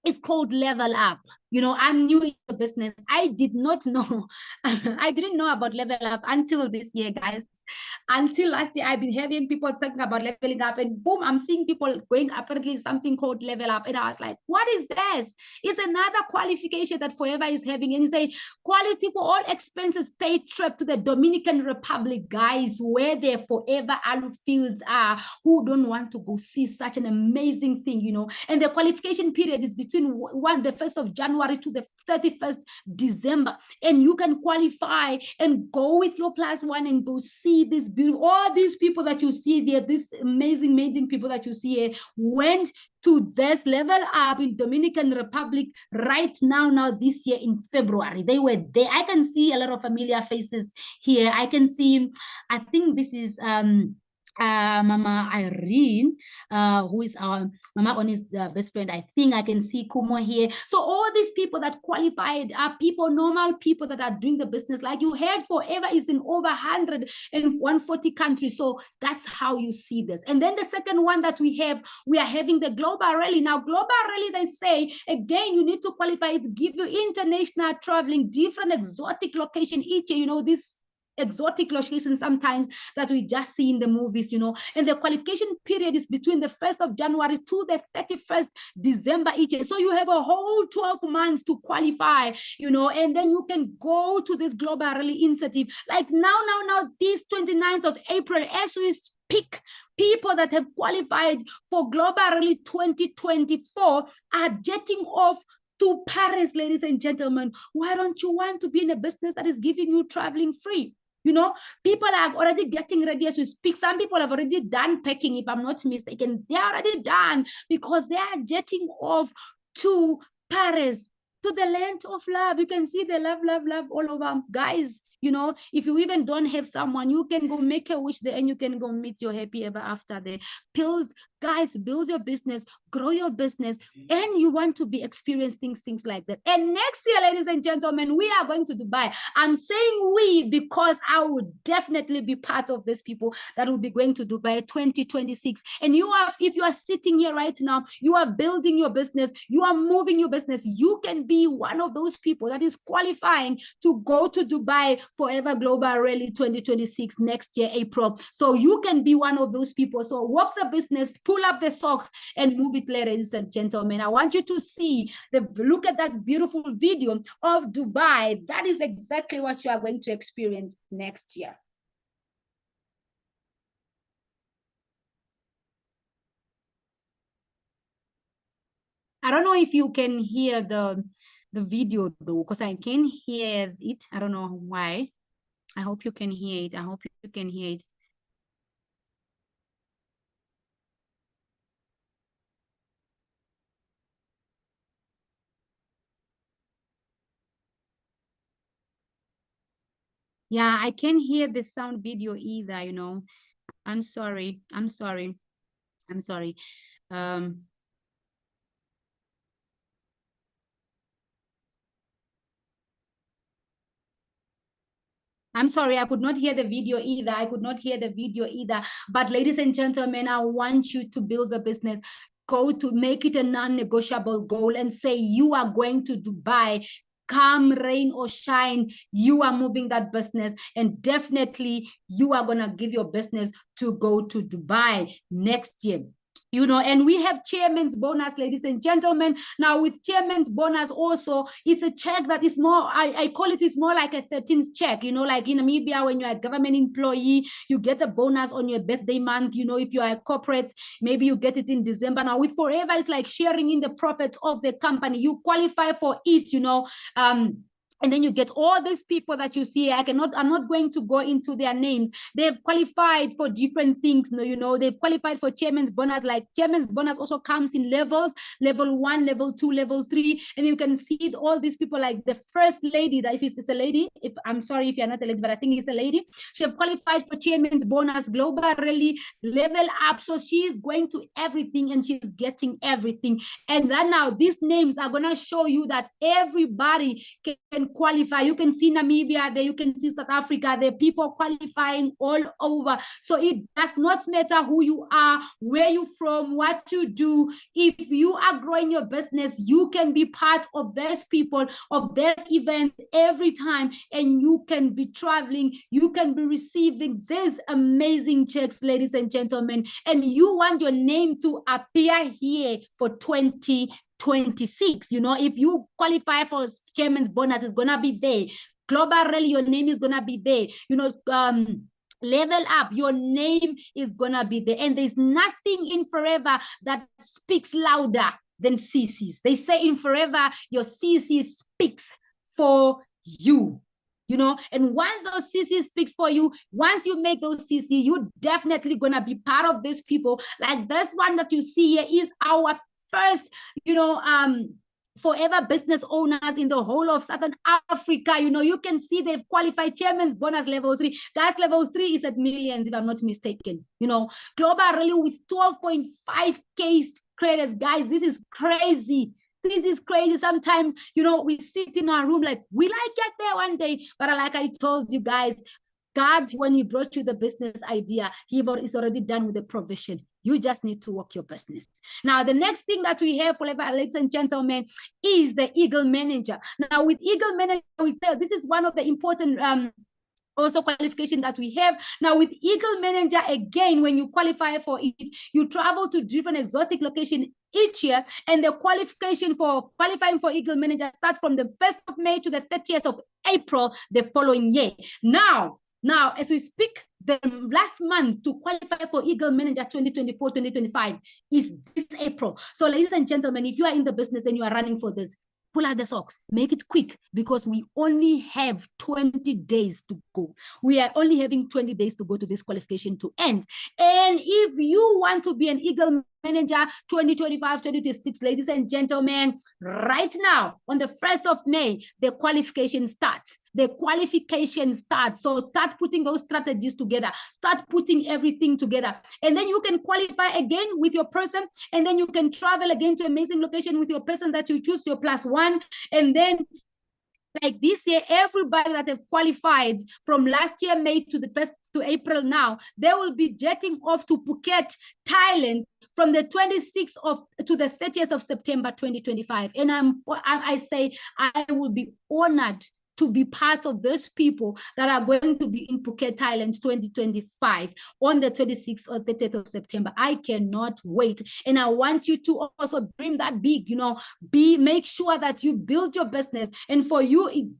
Speaker 1: it's called Level Up. You know, I'm new in the business. I did not know. I didn't know about Level Up until this year, guys. Until last year, I've been hearing people talking about leveling up, and boom, I'm seeing people going apparently something called Level Up. And I was like, what is this? It's another qualification that Forever is having. And you say, quality for all expenses paid trip to the Dominican Republic, guys, where their Forever Alu fields are. Who don't want to go see such an amazing thing, you know? And the qualification period is between the 1st of January to the 31st December. And you can qualify and go with your +1 and go see this beautiful, all these people that you see there, these amazing people that you see here, went to this Level Up in Dominican Republic right now this year in February. They were there. I can see a lot of familiar faces here. I can see, I think this is Mama Irene, who is our Mama Oni's best friend. I think I can see Kumo here. So all these people that qualified are people, normal people that are doing the business. Like you heard, Forever is in over 140 countries. So that's how you see this. And then the second one that we are having the Global Rally. Now, Global Rally, they say, again, you need to qualify to give you international traveling, different exotic location each year. You know, this exotic locations sometimes that we just see in the movies, you know, and the qualification period is between the 1st of January to the 31st December each year. So you have a whole 12 months to qualify, you know, and then you can go to this Global Rally Initiative. Like now, this 29th of April, as we speak, people that have qualified for Global Rally 2024 are jetting off to Paris, ladies and gentlemen. Why don't you want to be in a business that is giving you traveling free? You know, people are already getting ready as we speak. Some people have already done packing, if I'm not mistaken. They're already done because they are jetting off to Paris, to the land of love. You can see the love all over. Guys, you know, if you even don't have someone, you can go make a wish there and you can go meet your happy ever after there. Pills, guys, build your business, grow your business, and you want to be experiencing things like that. And next year, ladies and gentlemen, we are going to Dubai. I'm saying we because I would definitely be part of these people that will be going to Dubai 2026. And you are, if you are sitting here right now, you are building your business, you are moving your business, you can be one of those people that is qualifying to go to Dubai Forever Global Rally 2026 next year, April. So you can be one of those people. So work the business, pull up the socks and move it, ladies and gentlemen. I want you to see look at that beautiful video of Dubai. That is exactly what you are going to experience next year. I don't know if you can hear the video though, because I can hear it. I don't know why. I hope you can hear it. I hope you can hear it. Yeah, I can't hear the sound video either, you know. I'm sorry. I'm sorry. I'm sorry. I'm sorry, I could not hear the video either. I could not hear the video either. But ladies and gentlemen, I want you to build a business. Go to make it a non-negotiable goal and say you are going to Dubai. Come rain or shine, you are moving that business, and definitely you are going to give your business to go to Dubai next year. You know, and we have chairman's bonus, ladies and gentlemen. Now with chairman's bonus also, it's a check that is more, I call it, is more like a 13th check, you know, like in Namibia, when you're a government employee, you get a bonus on your birthday month. You know, if you are a corporate, maybe you get it in December. Now with Forever, it's like sharing in the profit of the company. You qualify for it, you know. And then you get all these people that you see. I'm not going to go into their names. They've qualified for different things. You know, they've qualified for chairman's bonus. Like chairman's bonus also comes in levels, level 1, level 2, level 3. And you can see all these people, like the first lady, that if it's a lady, if I'm sorry if you're not a lady, but I think it's a lady. She have qualified for chairman's bonus, global rally, level up. So she's going to everything and she's getting everything. And then now these names are going to show you that everybody can qualify. You can see Namibia there, you can see South Africa there, people qualifying all over. So it does not matter who you are, where you're from, what you do. If you are growing your business, you can be part of these people, of this event every time, and you can be traveling, you can be receiving these amazing checks, ladies and gentlemen, and you want your name to appear here for 2026. You know, if you qualify for chairman's bonus, it's gonna be there. Global Rally, your name is gonna be there. You know, level up, your name is gonna be there. And there's nothing in Forever that speaks louder than CCs. They say in Forever, your CC speaks for you. You know, and once those CC speaks for you, once you make those CC, you're definitely gonna be part of these people. Like this one that you see here is our first, you know, forever business owners in the whole of Southern Africa. You know, you can see they've qualified chairman's bonus level 3. Guys, level 3 is at millions, if I'm not mistaken. You know, global really with 12.5K credits. Guys, this is crazy. This is crazy. Sometimes, you know, we sit in our room like, will I get there one day? But like I told you guys, God, when he brought you the business idea, he is already done with the provision. You just need to work your business. Now, the next thing that we have, for ladies and gentlemen, is the Eagle Manager. Now, with Eagle Manager, we say this is one of the important also qualification that we have. Now with Eagle Manager, again, when you qualify for it, you travel to different exotic locations each year, and the qualification for qualifying for Eagle Manager starts from the 1st of May to the 30th of April the following year. Now, as we speak, the last month to qualify for Eagle Manager 2024-2025 is this April. So ladies and gentlemen, if you are in the business and you are running for this, pull out the socks, make it quick, because we only have 20 days to go. We are only having 20 days to go to this qualification to end. And if you want to be an Eagle Manager 2025-2026, ladies and gentlemen, right now on the 1st of May, the qualification starts. The qualification starts. So start putting those strategies together. Start putting everything together. And then you can qualify again with your person. And then you can travel again to amazing location with your person that you choose, your +1. And then like this year, everybody that have qualified from last year, May to the 1st to April now, they will be jetting off to Phuket, Thailand from the 26th to the 30th of September 2025. And I say I will be honored to be part of those people that are going to be in Phuket, Thailand 2025 on the 26th or 30th of September. I cannot wait. And I want you to also dream that big, you know, make sure that you build your business. And for you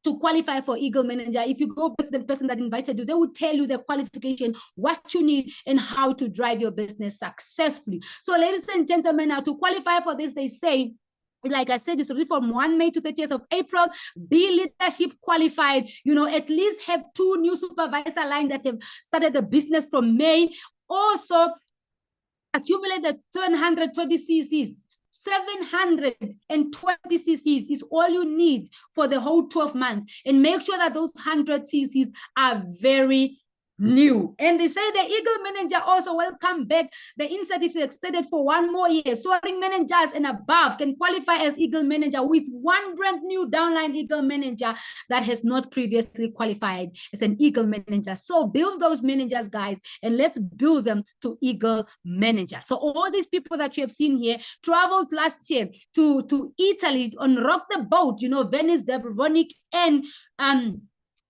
Speaker 1: to qualify for Eagle Manager, if you go back to the person that invited you, they will tell you the qualification, what you need, and how to drive your business successfully. So ladies and gentlemen, now to qualify for this, they say, like I said, it's already from 1 May to 30th of April. Be leadership qualified. You know, at least have 2 new supervisor line that have started the business from May. Also, accumulate the 720 cc's. 720 cc's is all you need for the whole 12 months. And make sure that those 100 cc's are very new. And they say the Eagle Manager also welcome back. The incentive is extended for 1 more year. Soaring managers and above can qualify as Eagle Manager with 1 brand new downline Eagle Manager that has not previously qualified as an Eagle Manager. So build those managers, guys, and let's build them to Eagle Manager. So all these people that you have seen here traveled last year to Italy on Rock the Boat, you know, Venice, Dubrovnik, and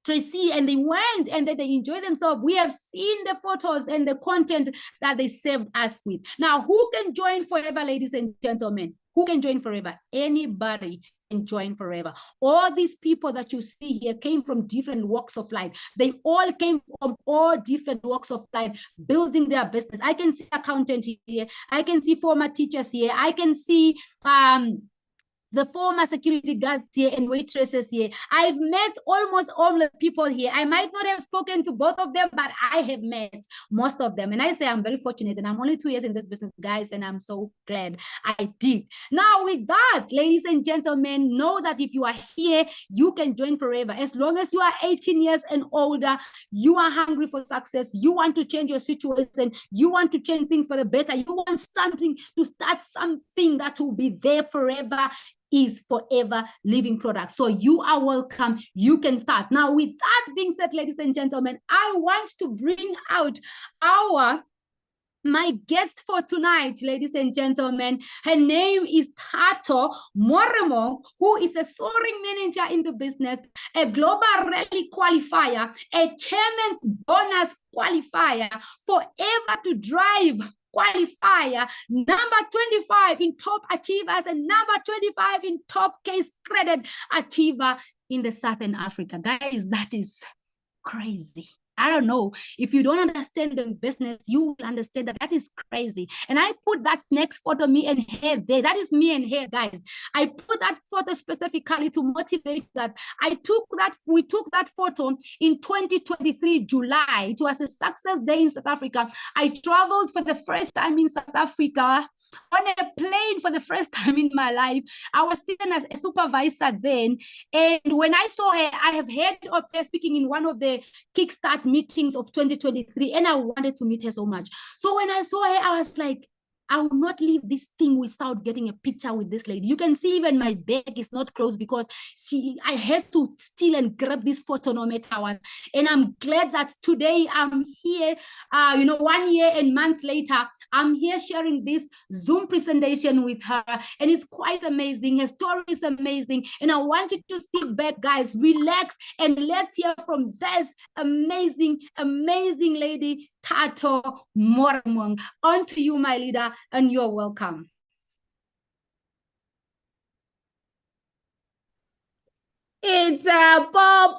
Speaker 1: Tracy, and they went and then they enjoyed themselves. We have seen the photos and the content that they served us with. Now, who can join forever, ladies and gentlemen? Who can join forever? Anybody can join forever. All these people that you see here came from different walks of life. They all came from all different walks of life, building their business. I can see accountant here. I can see former teachers here. I can see the former security guards here and waitresses here. I've met almost all the people here. I might not have spoken to both of them, but I have met most of them. And I say I'm very fortunate, and I'm only 2 years in this business, guys, and I'm so glad I did. Now, with that, ladies and gentlemen, know that if you are here, you can join forever. As long as you are 18 years and older, you are hungry for success, you want to change your situation, you want to change things for the better, you want something to start something that will be there forever, is Forever Living Products. So you are welcome. You can start. Now, with that being said, ladies and gentlemen, I want to bring out my guest for tonight, ladies and gentlemen. Her name is Thato Moremong, who is a soaring manager in the business, a global rally qualifier, a chairman's bonus qualifier, forever to drive qualifier, number 25 in top achievers, and number 25 in top case credit achiever in the Southern Africa. Guys, that is crazy. I don't know. If you don't understand the business, you will understand that is crazy. And I put that next photo, me and her there. That is me and her, guys. I put that photo specifically to motivate that. We took that photo in 2023, July. It was a success day in South Africa. I traveled for the first time in South Africa on a plane for the first time in my life. I was sitting as a supervisor then. And when I saw her, I have heard of her speaking in one of the Kickstart meetings of 2023, and I wanted to meet her so much. So when I saw her, I was like, I will not leave this thing without getting a picture with this lady. You can see even my bag is not closed because I had to steal and grab this photo no matter what. And I'm glad that today I'm here, 1 year and months later, I'm here sharing this Zoom presentation with her, and it's quite amazing. Her story is amazing, and I want you to sit back, guys, relax, and let's hear from this amazing, amazing lady, Thato Moremong. On to you, my leader, and you're welcome.
Speaker 2: It's a po.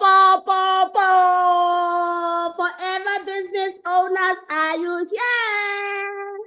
Speaker 2: Forever business owners, are you here?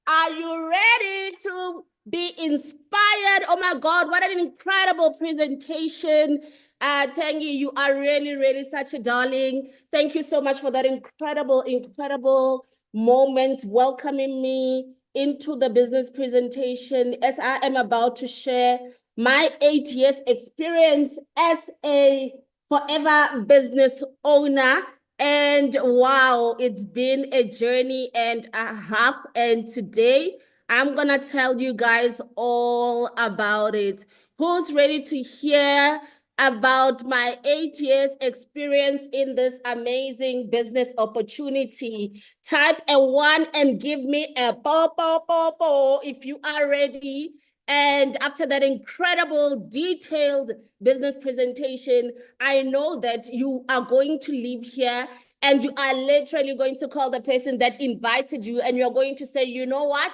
Speaker 2: Are you ready to be inspired? Oh my God, what an incredible presentation. Tangi, you are really, really such a darling. Thank you so much for that incredible, incredible moment welcoming me into the business presentation as I am about to share my 8 years experience as a forever business owner. And wow, it's been a journey and a half. And today I'm going to tell you guys all about it. Who's ready to hear about my 8 years experience in this amazing business opportunity? Type a 1 and give me a po if you are ready. And after that incredible, detailed business presentation, I know that you are going to leave here and you are literally going to call the person that invited you and you're going to say, you know what?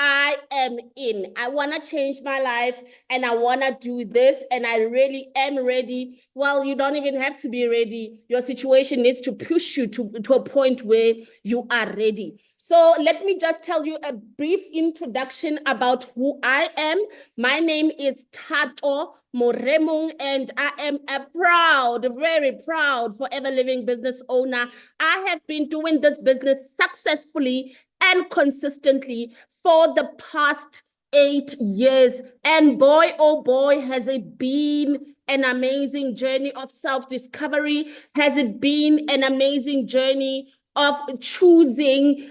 Speaker 2: I am in. I want to change my life and I want to do this and I really am ready. Well, you don't even have to be ready. Your situation needs to push you to a point where you are ready. So let me just tell you a brief introduction about who I am. My name is Thato Moremong, and I am a proud, very proud forever living business owner. I have been doing this business successfully and consistently for the past 8 years. And boy, oh boy, has it been an amazing journey of self-discovery. Has it been an amazing journey of choosing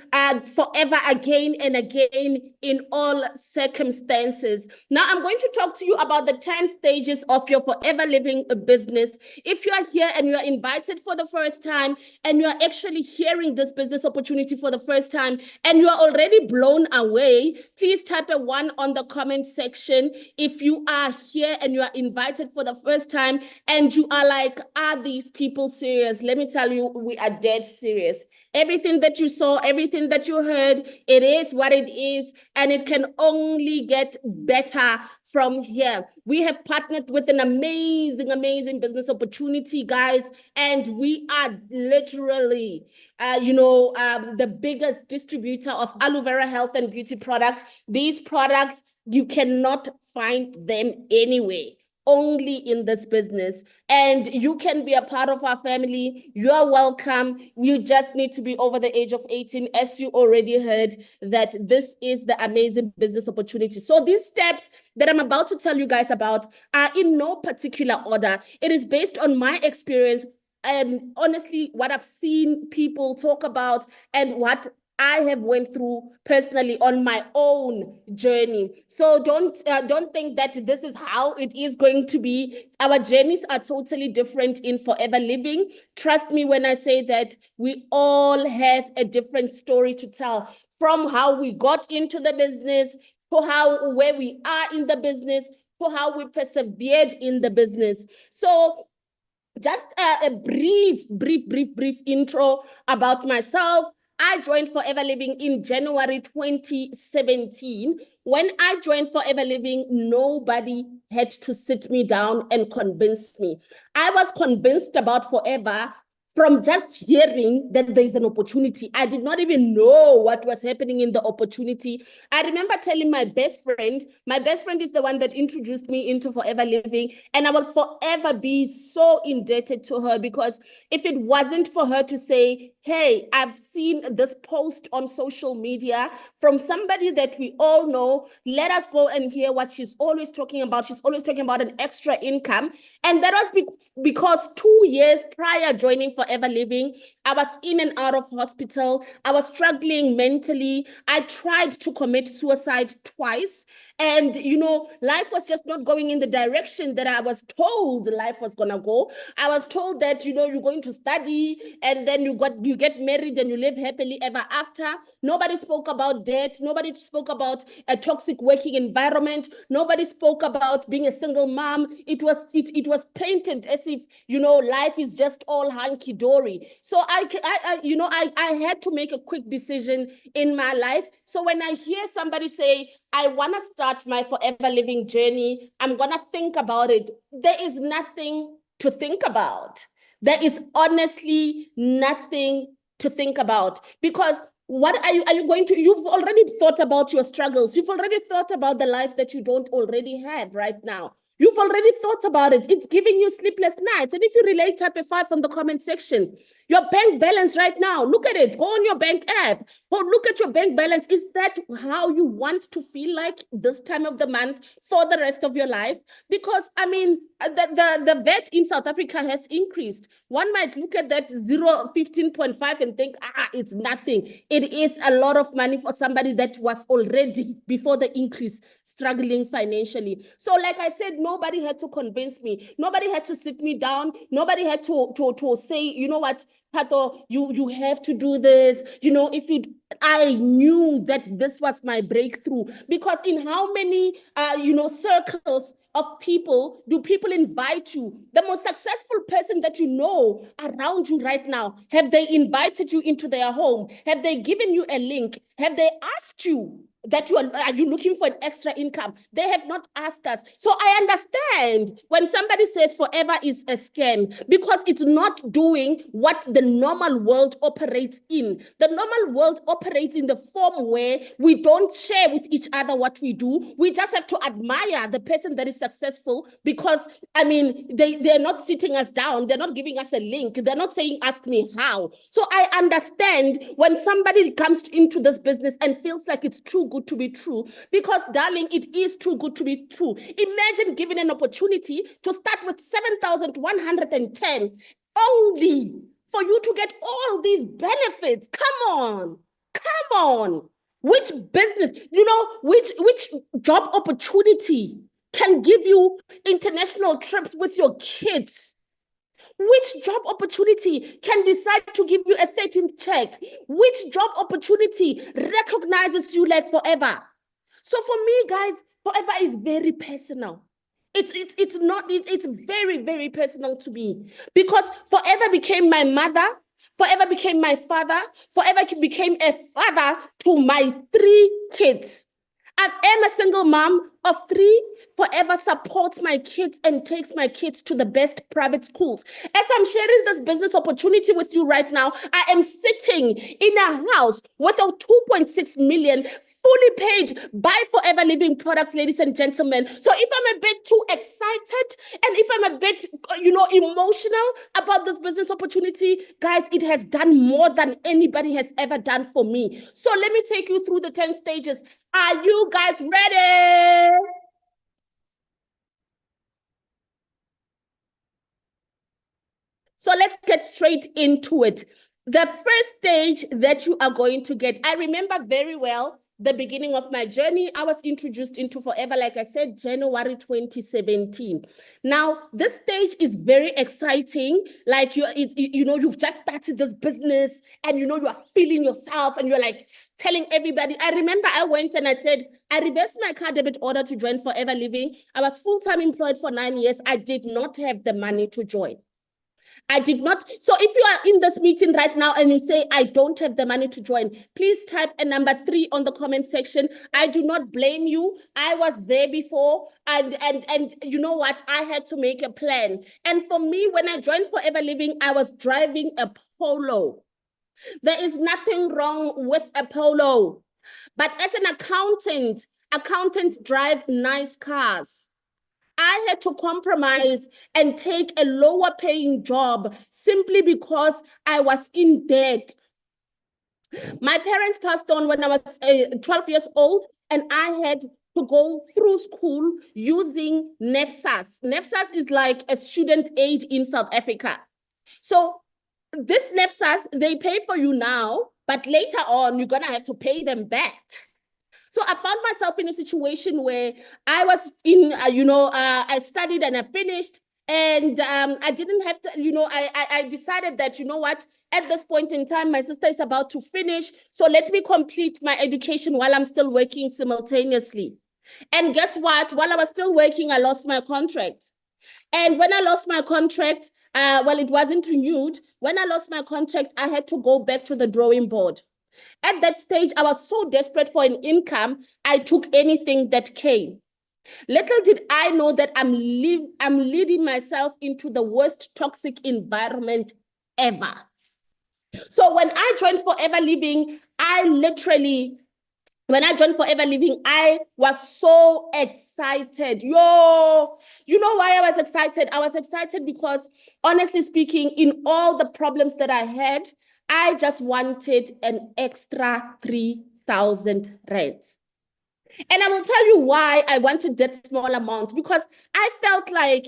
Speaker 2: forever again and again in all circumstances. Now, I'm going to talk to you about the 10 stages of your forever living business. If you are here and you are invited for the first time and you are actually hearing this business opportunity for the first time and you are already blown away, please type a 1 on the comment section. If you are here and you are invited for the first time and you are like, are these people serious? Let me tell you, we are dead serious. Everything that you saw, everything that you heard, it is what it is, and it can only get better from here. We have partnered with an amazing, amazing business opportunity, guys, and we are literally, the biggest distributor of aloe vera health and beauty products. These products, you cannot find them anywhere, only in this business. And you can be a part of our family. You are welcome. You just need to be over the age of 18, as you already heard, that this is the amazing business opportunity. So these steps that I'm about to tell you guys about are in no particular order. It is based on my experience and honestly what I've seen people talk about and what I have went through personally on my own journey. So don't think that this is how it is going to be. Our journeys are totally different in forever living. Trust me when I say that we all have a different story to tell, from how we got into the business to where we are in the business to how we persevered in the business. So just a brief intro about myself. I joined Forever Living in January 2017. When I joined Forever Living, nobody had to sit me down and convince me. I was convinced about Forever from just hearing that there's an opportunity. I did not even know what was happening in the opportunity. I remember telling my best friend is the one that introduced me into Forever Living, and I will forever be so indebted to her, because if it wasn't for her to say, hey, I've seen this post on social media from somebody that we all know, let us go and hear what she's always talking about. She's always talking about an extra income. And that was because 2 years prior joining Forever Living, I was in and out of hospital. I was struggling mentally. I tried to commit suicide twice. And, life was just not going in the direction that I was told life was going to go. I was told that, you're going to study and then you get married and you live happily ever after. Nobody spoke about debt. Nobody spoke about a toxic working environment. Nobody spoke about being a single mom. It was painted as if, life is just all hunky-dory. So I had to make a quick decision in my life. So when I hear somebody say, I want to start my Forever Living journey, I'm going to think about it, there is nothing to think about. There is honestly nothing to think about, because what are you going to, you've already thought about your struggles. You've already thought about the life that you don't already have right now. You've already thought about it. It's giving you sleepless nights. And if you relate, type a 5 from the comment section. Your bank balance right now, look at it. Go on your bank app. Go look at your bank balance. Is that how you want to feel like this time of the month for the rest of your life? Because, the VAT in South Africa has increased. One might look at that 15.5 and think, it's nothing. It is a lot of money for somebody that was already, before the increase, struggling financially. So like I said, nobody had to convince me. Nobody had to sit me down. Nobody had to say, you know what, Thato, you have to do this. I knew that this was my breakthrough, because in how many, circles of people do people invite you? The most successful person that you know around you right now, have they invited you into their home? Have they given you a link? Have they asked you that are you looking for an extra income? They have not asked us. So I understand when somebody says Forever is a scam, because it's not doing what the normal world operates in. The normal world operates in the form where we don't share with each other what we do. We just have to admire the person that is successful, because they're not sitting us down. They're not giving us a link. They're not saying, ask me how. So I understand when somebody comes into this business and feels like it's too good to be true, because darling, it is too good to be true. Imagine given an opportunity to start with 7,110 only for you to get all these benefits. Come on. Which business, which job opportunity can give you international trips with your kids? Which job opportunity can decide to give you a 13th check? Which job opportunity recognizes you like Forever? So for me, guys, Forever is very personal. It's very, very personal to me, because Forever became my mother. Forever became my father. Forever became a father to my 3 kids. I am a single mom of 3. Forever supports my kids and takes my kids to the best private schools. As I'm sharing this business opportunity with you right now, I am sitting in a house with a 2.6 million fully paid by Forever Living products, ladies and gentlemen. So if I'm a bit too excited and if I'm a bit, emotional about this business opportunity, guys, it has done more than anybody has ever done for me. So let me take you through the 10 stages. Are you guys ready? So let's get straight into it. The first stage that you are going to get, I remember very well the beginning of my journey. I was introduced into Forever, like I said, January 2017. Now, this stage is very exciting. Like you've just started this business and you are feeling yourself and you're like telling everybody. I remember I went and I said, I reversed my car debit order to join Forever Living. I was full-time employed for 9 years. I did not have the money to join. I did not. So if you are in this meeting right now and you say, I don't have the money to join, please type a number 3 on the comment section. I do not blame you. I was there before. And you know what? I had to make a plan. And for me, when I joined Forever Living, I was driving a Polo. There is nothing wrong with a Polo. But as an accountant, accountants drive nice cars. I had to compromise and take a lower paying job simply because I was in debt. My parents passed on when I was 12 years old, and I had to go through school using NEFSAS. NEFSAS is like a student aid in South Africa. So this NEFSAS, they pay for you now, but later on, you're going to have to pay them back. So I found myself in a situation where I was in, I studied and I finished, and I didn't have to, I decided that, you know what, at this point in time, my sister is about to finish. So let me complete my education while I'm still working simultaneously. And guess what? While I was still working, I lost my contract. And when I lost my contract, it wasn't renewed. When I lost my contract, I had to go back to the drawing board. At that stage, I was so desperate for an income, I took anything that came. Little did I know that I'm leading myself into the worst toxic environment ever. So when I joined Forever Living, when I joined Forever Living, I was so excited. You know why I was excited? I was excited because, honestly speaking, in all the problems that I had, I just wanted an extra 3,000 rands. And I will tell you why I wanted that small amount, because I felt like,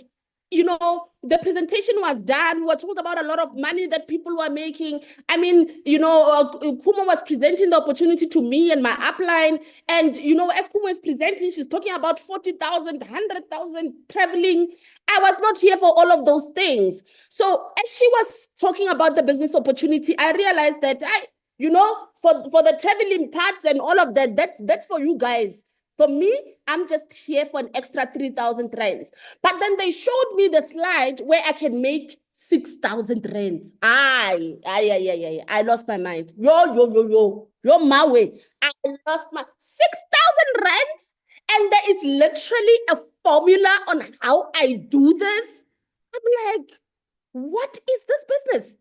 Speaker 2: the presentation was done. We were told about a lot of money that people were making. I mean, Kumo was presenting the opportunity to me and my upline. And, as Kumo is presenting, she's talking about 40,000, 100,000 traveling. I was not here for all of those things. So as she was talking about the business opportunity, I realized that for the traveling parts and all of that, that's for you guys. For me, I'm just here for an extra 3,000 rands. But then they showed me the slide where I can make 6,000 rands. I lost my mind. Yo, Mawe. I lost my 6,000 rands. And there is literally a formula on how I do this. I'm like, what is this business?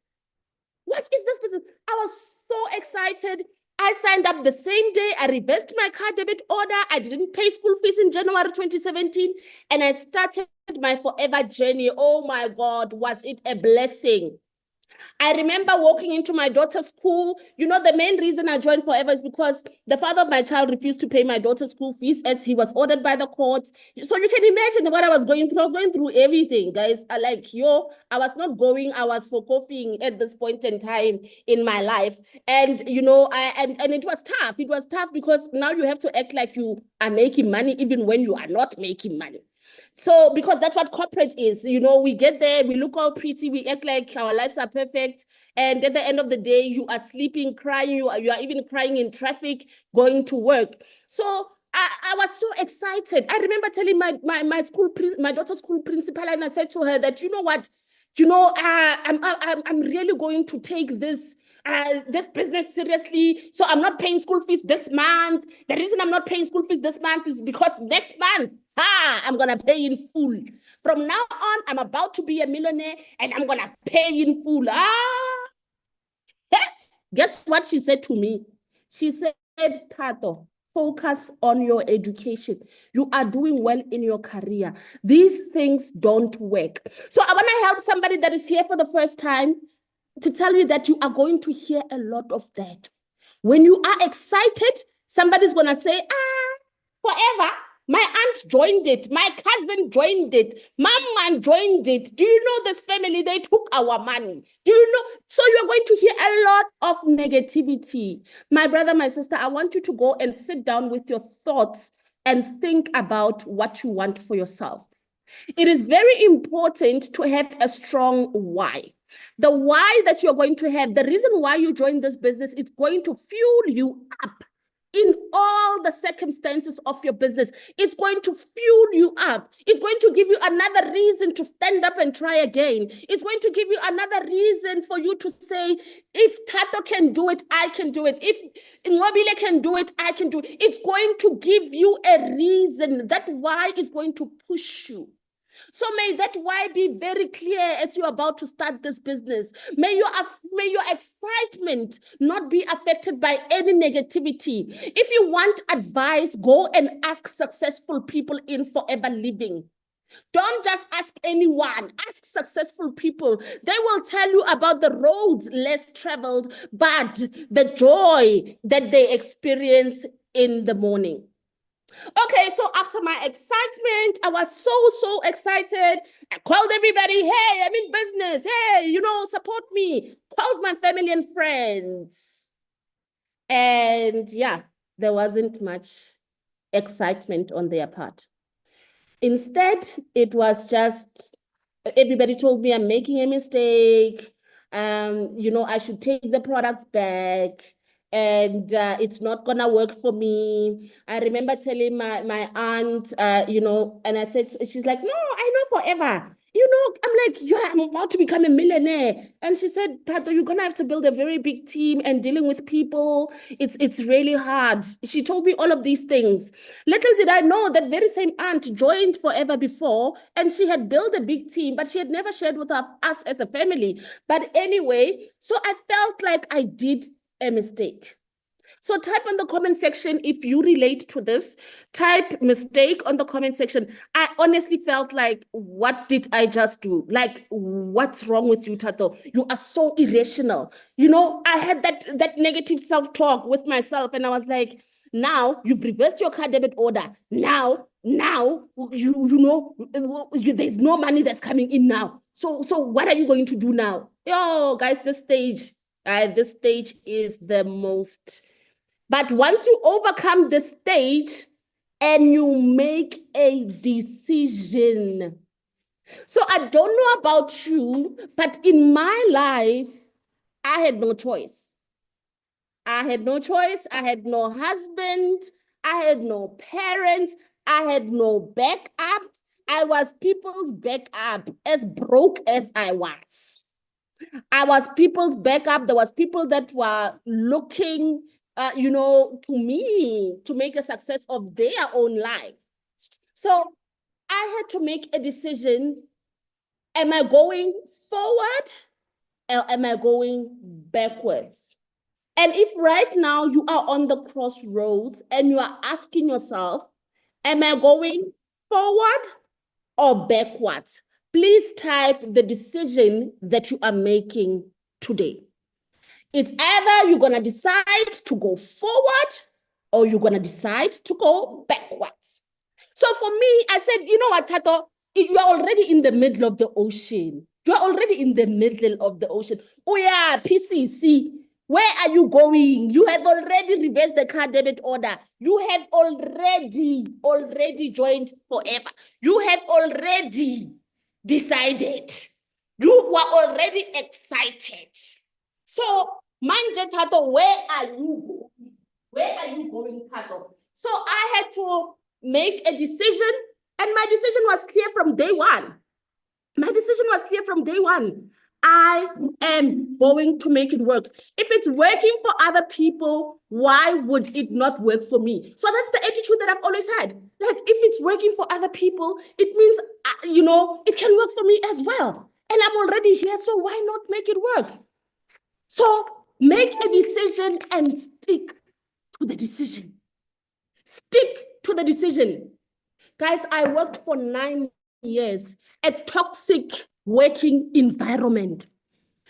Speaker 2: What is this business? I was so excited. I signed up the same day. I reversed my car debit order. I didn't pay school fees in January 2017. And I started my forever journey. Oh my God, was it a blessing? I remember walking into my daughter's school. The main reason I joined Forever is because the father of my child refused to pay my daughter's school fees as he was ordered by the court. So you can imagine what I was going through. I was going through everything, guys. I was not going. I was for coughing at this point in time in my life. And, and it was tough. It was tough because now you have to act like you are making money even when you are not making money. So, because that's what corporate is, we get there, we look all pretty, we act like our lives are perfect. And at the end of the day, you are sleeping, crying, you are even crying in traffic, going to work. So I was so excited. I remember telling my daughter's school principal, and I said to her that, you know what, I'm really going to take this business seriously. So I'm not paying school fees this month. The reason I'm not paying school fees this month is because next month, I'm going to pay in full. From now on, I'm about to be a millionaire and I'm going to pay in full. Guess what she said to me? She said, Thato, focus on your education. You are doing well in your career. These things don't work. So I want to help somebody that is here for the first time to tell you that you are going to hear a lot of that. When you are excited, somebody's going to say, forever. My aunt joined it. My cousin joined it. Mama joined it. Do you know this family? They took our money. Do you know? So you're going to hear a lot of negativity. My brother, my sister, I want you to go and sit down with your thoughts and think about what you want for yourself. It is very important to have a strong why. The why that you're going to have, the reason why you join this business is going to fuel you up. in all the circumstances of your business. It's going to fuel you up. It's going to give you another reason to stand up and try again. It's going to give you another reason for you to say, if Thato can do it, I can do it. If Nwabile can do it, I can do it. It's going to give you a reason. That why is going to push you. So may that why be very clear as you're about to start this business. May your excitement not be affected by any negativity. If you want advice, go and ask successful people in Forever Living. Don't just ask anyone, ask successful people. They will tell you about the roads less traveled, but the joy that they experience in the morning. Okay, so after my excitement, I was so excited. I called everybody, hey, I'm in business. Hey, support me. Called my family and friends. And yeah, there wasn't much excitement on their part. Instead, it was just, everybody told me I'm making a mistake. I should take the products back. And it's not gonna work for me. I remember telling my aunt, and I said, she's like, no, I know forever. I'm like, I'm about to become a millionaire. And she said, Thato, you're gonna have to build a very big team and dealing with people. It's really hard. She told me all of these things. Little did I know that very same aunt joined Forever before, and she had built a big team, but she had never shared with us as a family. But anyway, so I felt like I did a mistake. So type in the comment section if you relate to this. Type mistake on the comment section. I honestly felt like, what did I just do? Like, what's wrong with you, Thato? You are so irrational. I had that negative self-talk with myself, and I was like, now you've reversed your card debit order. Now there's no money that's coming in now. So what are you going to do now? Yo, guys, this stage is the most. But once you overcome this stage and you make a decision. So I don't know about you, but in my life, I had no choice. I had no choice. I had no husband. I had no parents. I had no backup. I was people's backup, as broke as I was. I was people's backup. There was people that were looking, to me to make a success of their own life. So I had to make a decision. Am I going forward or am I going backwards? And if right now you are on the crossroads and you are asking yourself, am I going forward or backwards? Please type the decision that you are making today. It's either you're going to decide to go forward or you're going to decide to go backwards. So for me, I said, you know what, Thato, you are already in the middle of the ocean. You are already in the middle of the ocean. Oh yeah, PCC, where are you going? You have already reversed the card debit order. You have already joined Forever. You have already decided. You were already excited. So, manje Thato, where are you going? Where are you going, Thato? So I had to make a decision, and my decision was clear from day one. I am going to make it work. If it's working for other people, why would it not work for me? So that's the attitude that I've always had. Like, if it's working for other people, it means, it can work for me as well. And I'm already here, so why not make it work? So make a decision and stick to the decision. Stick to the decision. Guys, I worked for 9 years, a toxic working environment.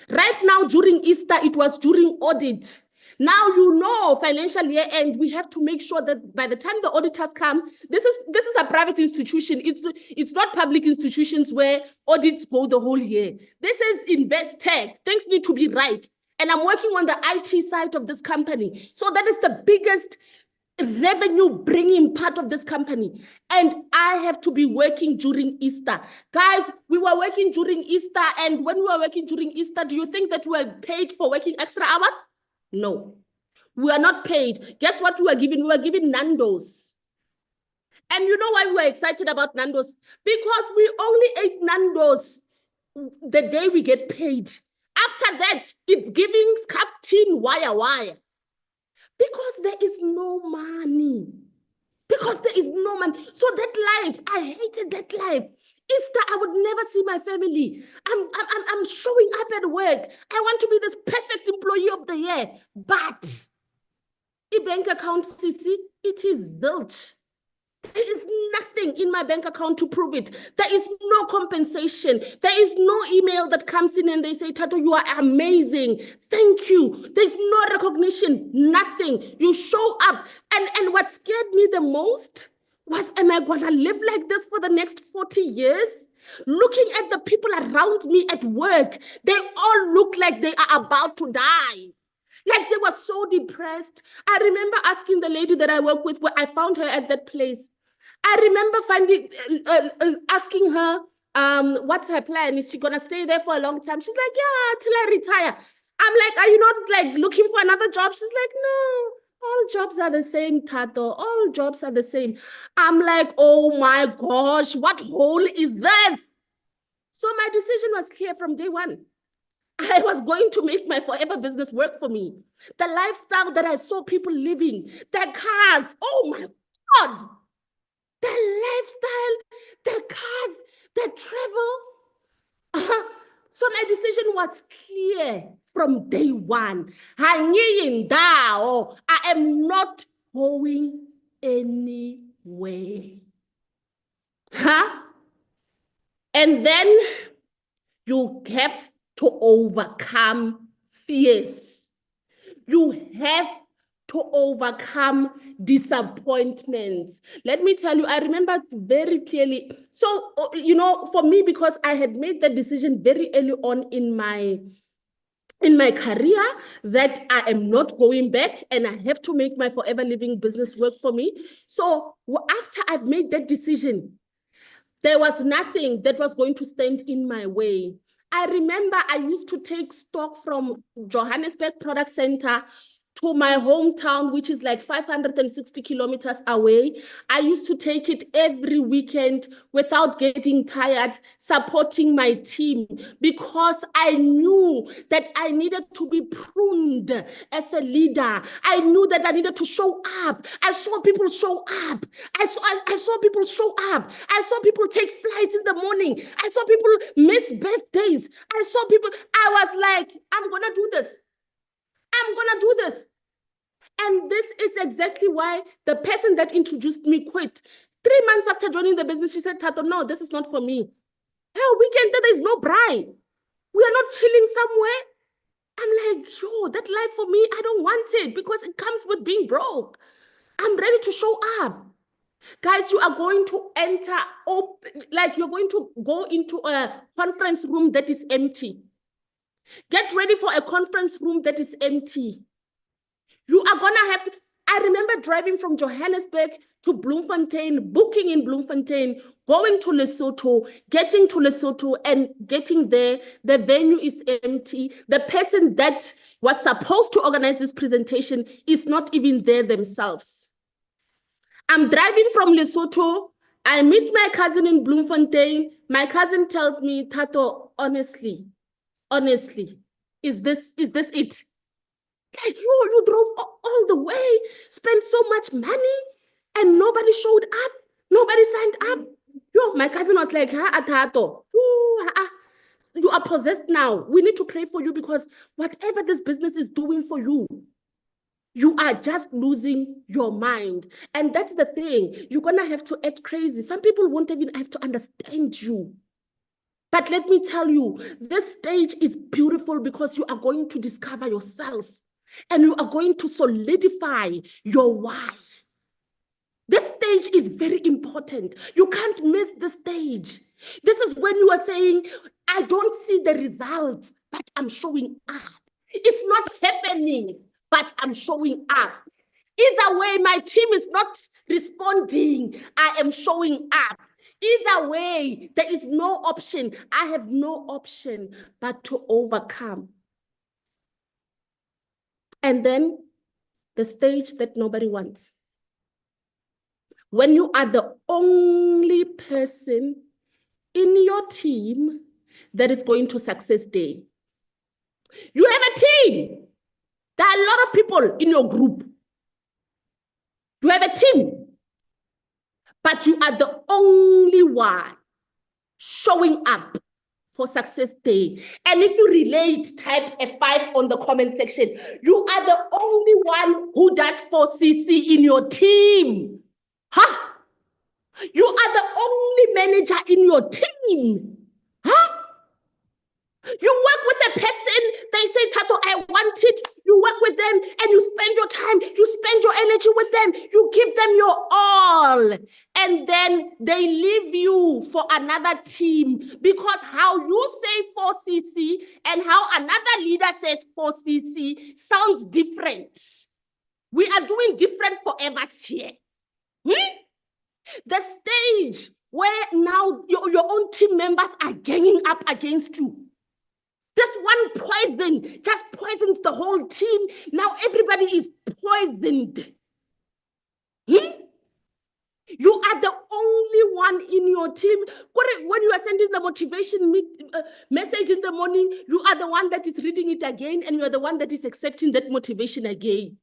Speaker 2: Right now, during Easter, it was during audit. Now, financial year end, we have to make sure that by the time the auditors come, this is a private institution. It's not public institutions where audits go the whole year. This is Invest Tech. Things need to be right. And I'm working on the IT side of this company. So that is the biggest revenue bringing part of this company. And I have to be working during Easter. Guys, we were working during Easter. And when we were working during Easter, do you think that we were paid for working extra hours? No. We are not paid. Guess what we were given? We were given Nando's. And you know why we were excited about Nando's? Because we only ate Nando's the day we get paid. After that, it's giving scuffed-in wire. Because there is no money. Because there is no money. So that life, I hated that life. Easter, I would never see my family. I'm showing up at work. I want to be this perfect employee of the year. But a bank account, Sisi, it is zilch. There is nothing in my bank account to prove it. There is no compensation. There is no email that comes in and they say, Thato, you are amazing. Thank you. There's no recognition, nothing. You show up. And what scared me the most was, am I going to live like this for the next 40 years? Looking at the people around me at work, they all look like they are about to die. Like they were so depressed. I remember asking the lady that I work with, where I found her at that place. I remember asking her, what's her plan? Is she gonna stay there for a long time? She's like, yeah, till I retire. I'm like, are you not like looking for another job? She's like, no, all jobs are the same, Thato. All jobs are the same. I'm like, oh my gosh, what hole is this? So my decision was clear from day one. I was going to make my forever business work for me. The lifestyle that I saw people living, the cars, oh my God, the lifestyle, the cars, the travel. So my decision was clear from day one. I am not going anywhere. And then you have to overcome fears. You have to overcome disappointments. Let me tell you, I remember very clearly. So, you know, for me, because I had made that decision very early on in my career that I am not going back and I have to make my forever living business work for me. So after I've made that decision, there was nothing that was going to stand in my way. I remember I used to take stock from Johannesburg Product Center to my hometown, which is like 560 kilometers away. I used to take it every weekend without getting tired, supporting my team, because I knew that I needed to be pruned as a leader. I knew that I needed to show up. I saw people show up. I saw people show up. I saw people take flights in the morning. I saw people miss birthdays. I saw people, I was like, I'm going to do this. I'm going to do this. And this is exactly why the person that introduced me quit. 3 months after joining the business, she said, Thato, no, this is not for me. Hell, weekend, there is no bride. We are not chilling somewhere. I'm like, yo, that life for me, I don't want it because it comes with being broke. I'm ready to show up. Guys, you are going to enter, like you're going to go into a conference room that is empty. Get ready for a conference room that is empty. You are going to have to, I remember driving from Johannesburg to Bloemfontein, booking in Bloemfontein, going to Lesotho, getting to Lesotho and getting there. The venue is empty. The person that was supposed to organize this presentation is not even there themselves. I'm driving from Lesotho. I meet my cousin in Bloemfontein. My cousin tells me, Thato, honestly, is this it? Like, you drove all the way, spent so much money, and nobody showed up. Nobody signed up. Yo, my cousin was like, Thato, you are possessed now. We need to pray for you because whatever this business is doing for you, you are just losing your mind. And that's the thing. You're going to have to act crazy. Some people won't even have to understand you. But let me tell you, this stage is beautiful because you are going to discover yourself and you are going to solidify your why. This stage is very important. You can't miss the stage. This is when you are saying, I don't see the results, but I'm showing up. It's not happening, but I'm showing up. Either way, my team is not responding. I am showing up. Either way, there is no option. I have no option but to overcome. And then the stage that nobody wants. When you are the only person in your team that is going to success day. You have a team. There are a lot of people in your group. You have a team, but you are the only one showing up for success day. And if you relate, type a 5 on the comment section. You are the only one who does 4cc in your team. Huh? You are the only manager in your team. Huh? You work with a person, they say, Thato, I want it. You work with them and you spend your time, you spend your energy with them, you give them your all. And then they leave you for another team because how you say 4cc and how another leader says 4cc sounds different. We are doing different forevers here. The stage where now your own team members are ganging up against you. This one poison just poisons the whole team. Now everybody is poisoned. You are the only one in your team. When you are sending the motivation message in the morning, you are the one that is reading it again, and you are the one that is accepting that motivation again.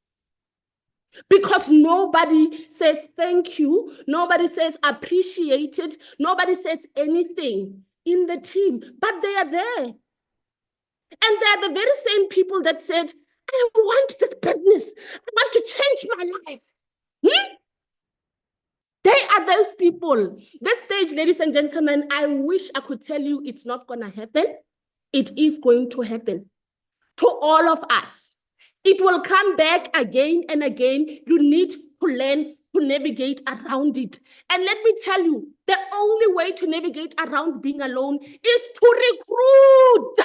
Speaker 2: Because nobody says thank you, nobody says appreciate it, nobody says anything in the team, but they are there. And they're the very same people that said, I want this business. I want to change my life. They are those people. This stage, ladies and gentlemen, I wish I could tell you it's not going to happen. It is going to happen to all of us. It will come back again and again. You need to learn to navigate around it. And let me tell you, the only way to navigate around being alone is to recruit.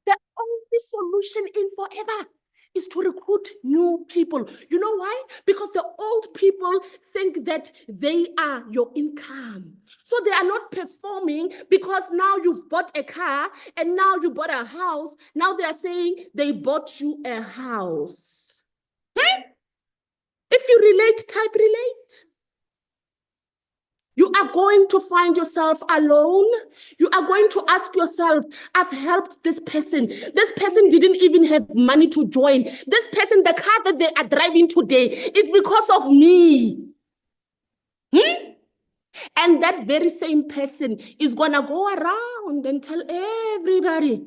Speaker 2: The only solution in forever is to recruit new people. You know why? Because the old people think that they are your income. So they are not performing because now you've bought a car and now you bought a house. Now they are saying they bought you a house. If you relate, type relate. You are going to find yourself alone. You are going to ask yourself, I've helped this person. This person didn't even have money to join. This person, the car that they are driving today, it's because of me. And that very same person is going to go around and tell everybody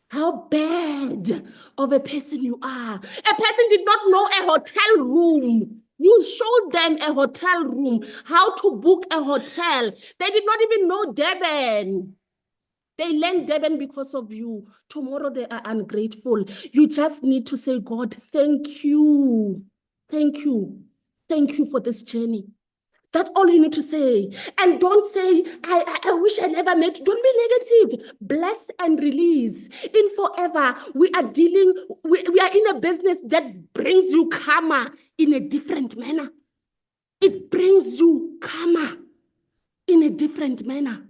Speaker 2: how bad of a person you are. A person did not know a hotel room. You showed them a hotel room, how to book a hotel. They did not even know Durban. They learned Durban because of you. Tomorrow they are ungrateful. You just need to say, God, thank you. Thank you. Thank you for this journey. That's all you need to say. And don't say, I wish I never met. Don't be negative. Bless and release. In forever, we are in a business that brings you karma in a different manner. It brings you karma in a different manner.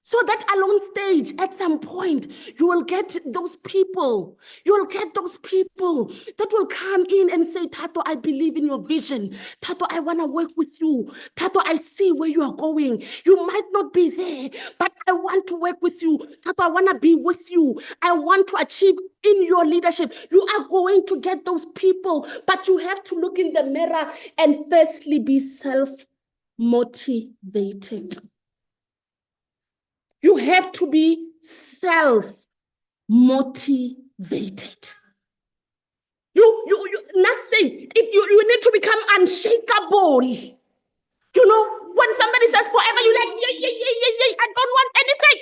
Speaker 2: So that alone stage, at some point, you will get those people. You will get those people that will come in and say, Thato, I believe in your vision. Thato, I want to work with you. Thato, I see where you are going. You might not be there, but I want to work with you. Thato, I want to be with you. I want to achieve in your leadership. You are going to get those people, but you have to look in the mirror and firstly be self-motivated. You have to be self-motivated. Nothing. You need to become unshakable. You know, when somebody says forever, you're like, yeah, I don't want anything.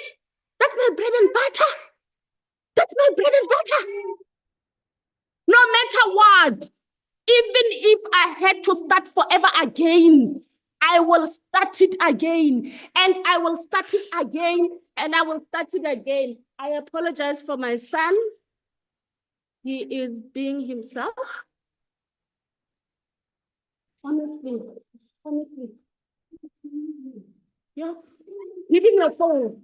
Speaker 2: That's my bread and butter. That's my bread and butter. No matter what, even if I had to start forever again, I will start it again, and I will start it again, and I will start it again. I apologize for my son. He is being himself. Honestly. Yeah. Give him your phone.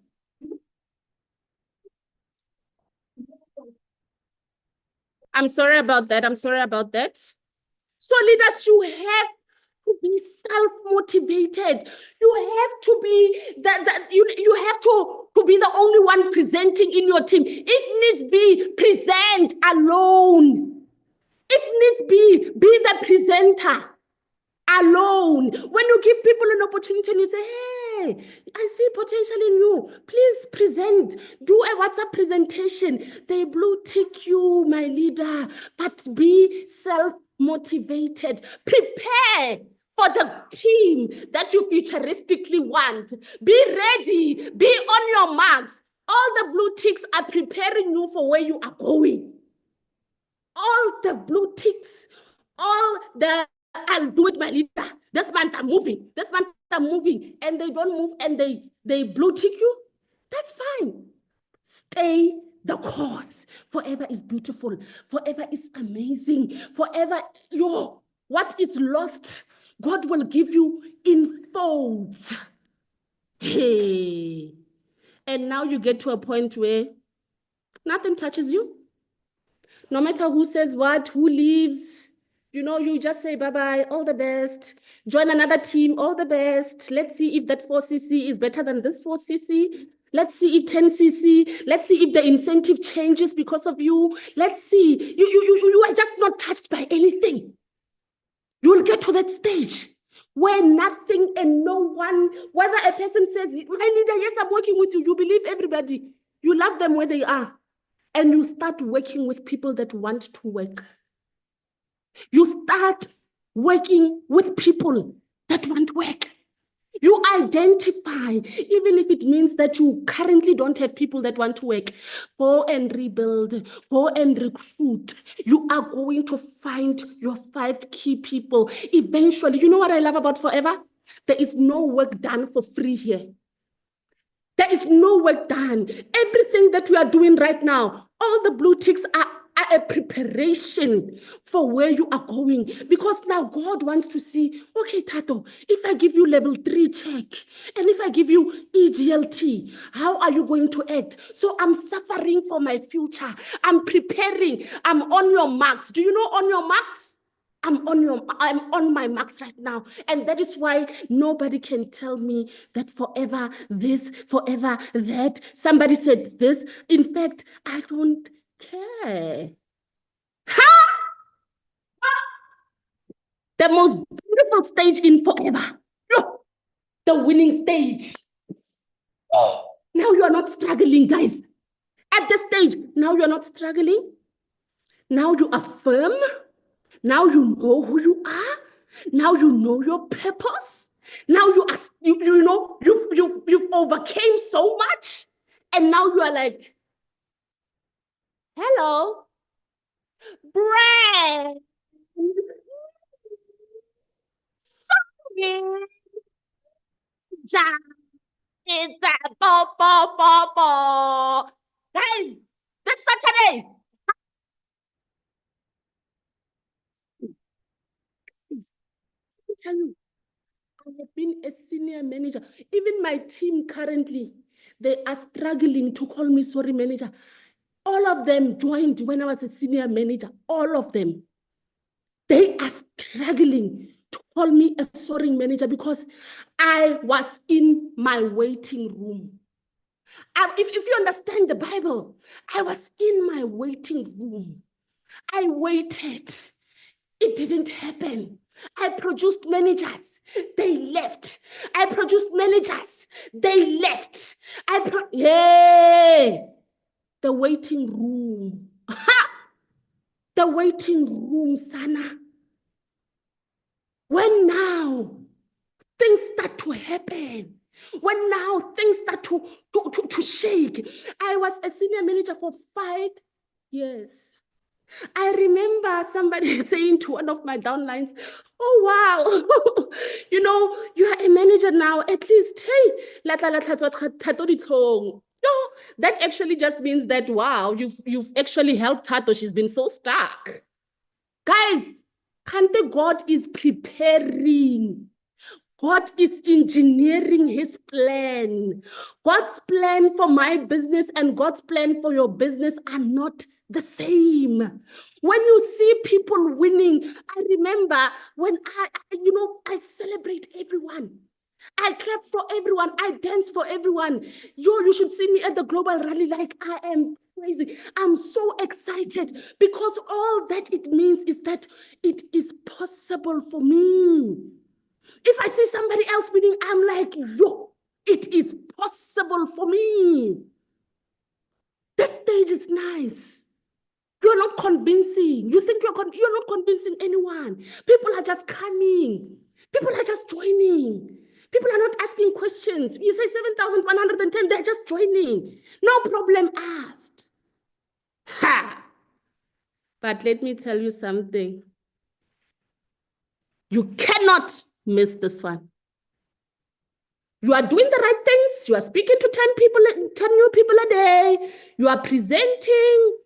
Speaker 2: I'm sorry about that. I'm sorry about that. So leaders, you have to be self-motivated. You have to be you have to be the only one presenting in your team. If needs be, present alone. If needs be the presenter alone. When you give people an opportunity and you say, hey, I see potential in you, please present, do a WhatsApp presentation. They blue tick you, my leader, but be self-motivated. Prepare for the team that you futuristically want. Be ready, be on your marks. All the blue ticks are preparing you for where you are going. All the blue ticks, all the I'll do it, my leader. This month I'm moving. This month I'm moving. And they don't move and they blue tick you. That's fine. Stay the course. Forever is beautiful. Forever is amazing. Forever, what is lost, God will give you in folds. Hey. And now you get to a point where nothing touches you. No matter who says what, who leaves, you just say bye-bye, all the best. Join another team, all the best. Let's see if that 4cc is better than this 4cc. Let's see if 10cc. Let's see if the incentive changes because of you. Let's see. You are just not touched by anything. You will get to that stage where nothing and no one, whether a person says, my leader, yes, I'm working with you. You believe everybody. You love them where they are. And you start working with people that want to work. You start working with people that want work. You identify, even if it means that you currently don't have people that want to work. Go and rebuild, go and recruit. You are going to find your 5 key people. Eventually, you know what I love about Forever? There is no work done for free here. There is no work done. Everything that we are doing right now, all the blue ticks are a preparation for where you are going. Because now God wants to see, okay, Thato, if I give you level 3 check, and if I give you EGLT, how are you going to act? So I'm suffering for my future. I'm preparing. I'm on your marks. Do you know on your marks? I'm on my marks right now. And that is why nobody can tell me that forever this, forever that. Somebody said this. In fact, I don't care. Ha! The most beautiful stage in Forever. The winning stage. Oh, now you are not struggling, guys. At this stage, now you are not struggling. Now you are firm. Now you know who you are. Now you know your purpose. Now you've overcame so much, and now you are like, hello, brand. It's a bo. Guys, this Saturday. Tell you, I have been a senior manager. Even my team currently, they are struggling to call me sorry manager. All of them joined when I was a senior manager. All of them. They are struggling to call me a sorry manager because I was in my waiting room. If you understand the Bible, I was in my waiting room. I waited. It didn't happen. I produced managers. They left. I produced managers. They left. Yay! The waiting room. The waiting room, Sana. When now things start to happen, when now things start to shake. I was a senior manager for 5 years. I remember somebody saying to one of my downlines, oh, wow, you are a manager now, at least, hey, no, that actually just means that, wow, you've actually helped Thato. She's been so stuck. Guys, Kante, God is preparing. God is engineering his plan. God's plan for my business and God's plan for your business are not the same. When you see people winning, I remember when I celebrate everyone. I clap for everyone. I dance for everyone. You should see me at the global rally like I am crazy. I'm so excited because all that it means is that it is possible for me. If I see somebody else winning, I'm like, yo, it is possible for me. The stage is nice. You're not convincing. You think you're not convincing anyone. People are just coming. People are just joining. People are not asking questions. You say 7,110, they're just joining. No problem asked. Ha! But let me tell you something. You cannot miss this one. You are doing the right things. You are speaking to 10 new people a day. You are presenting.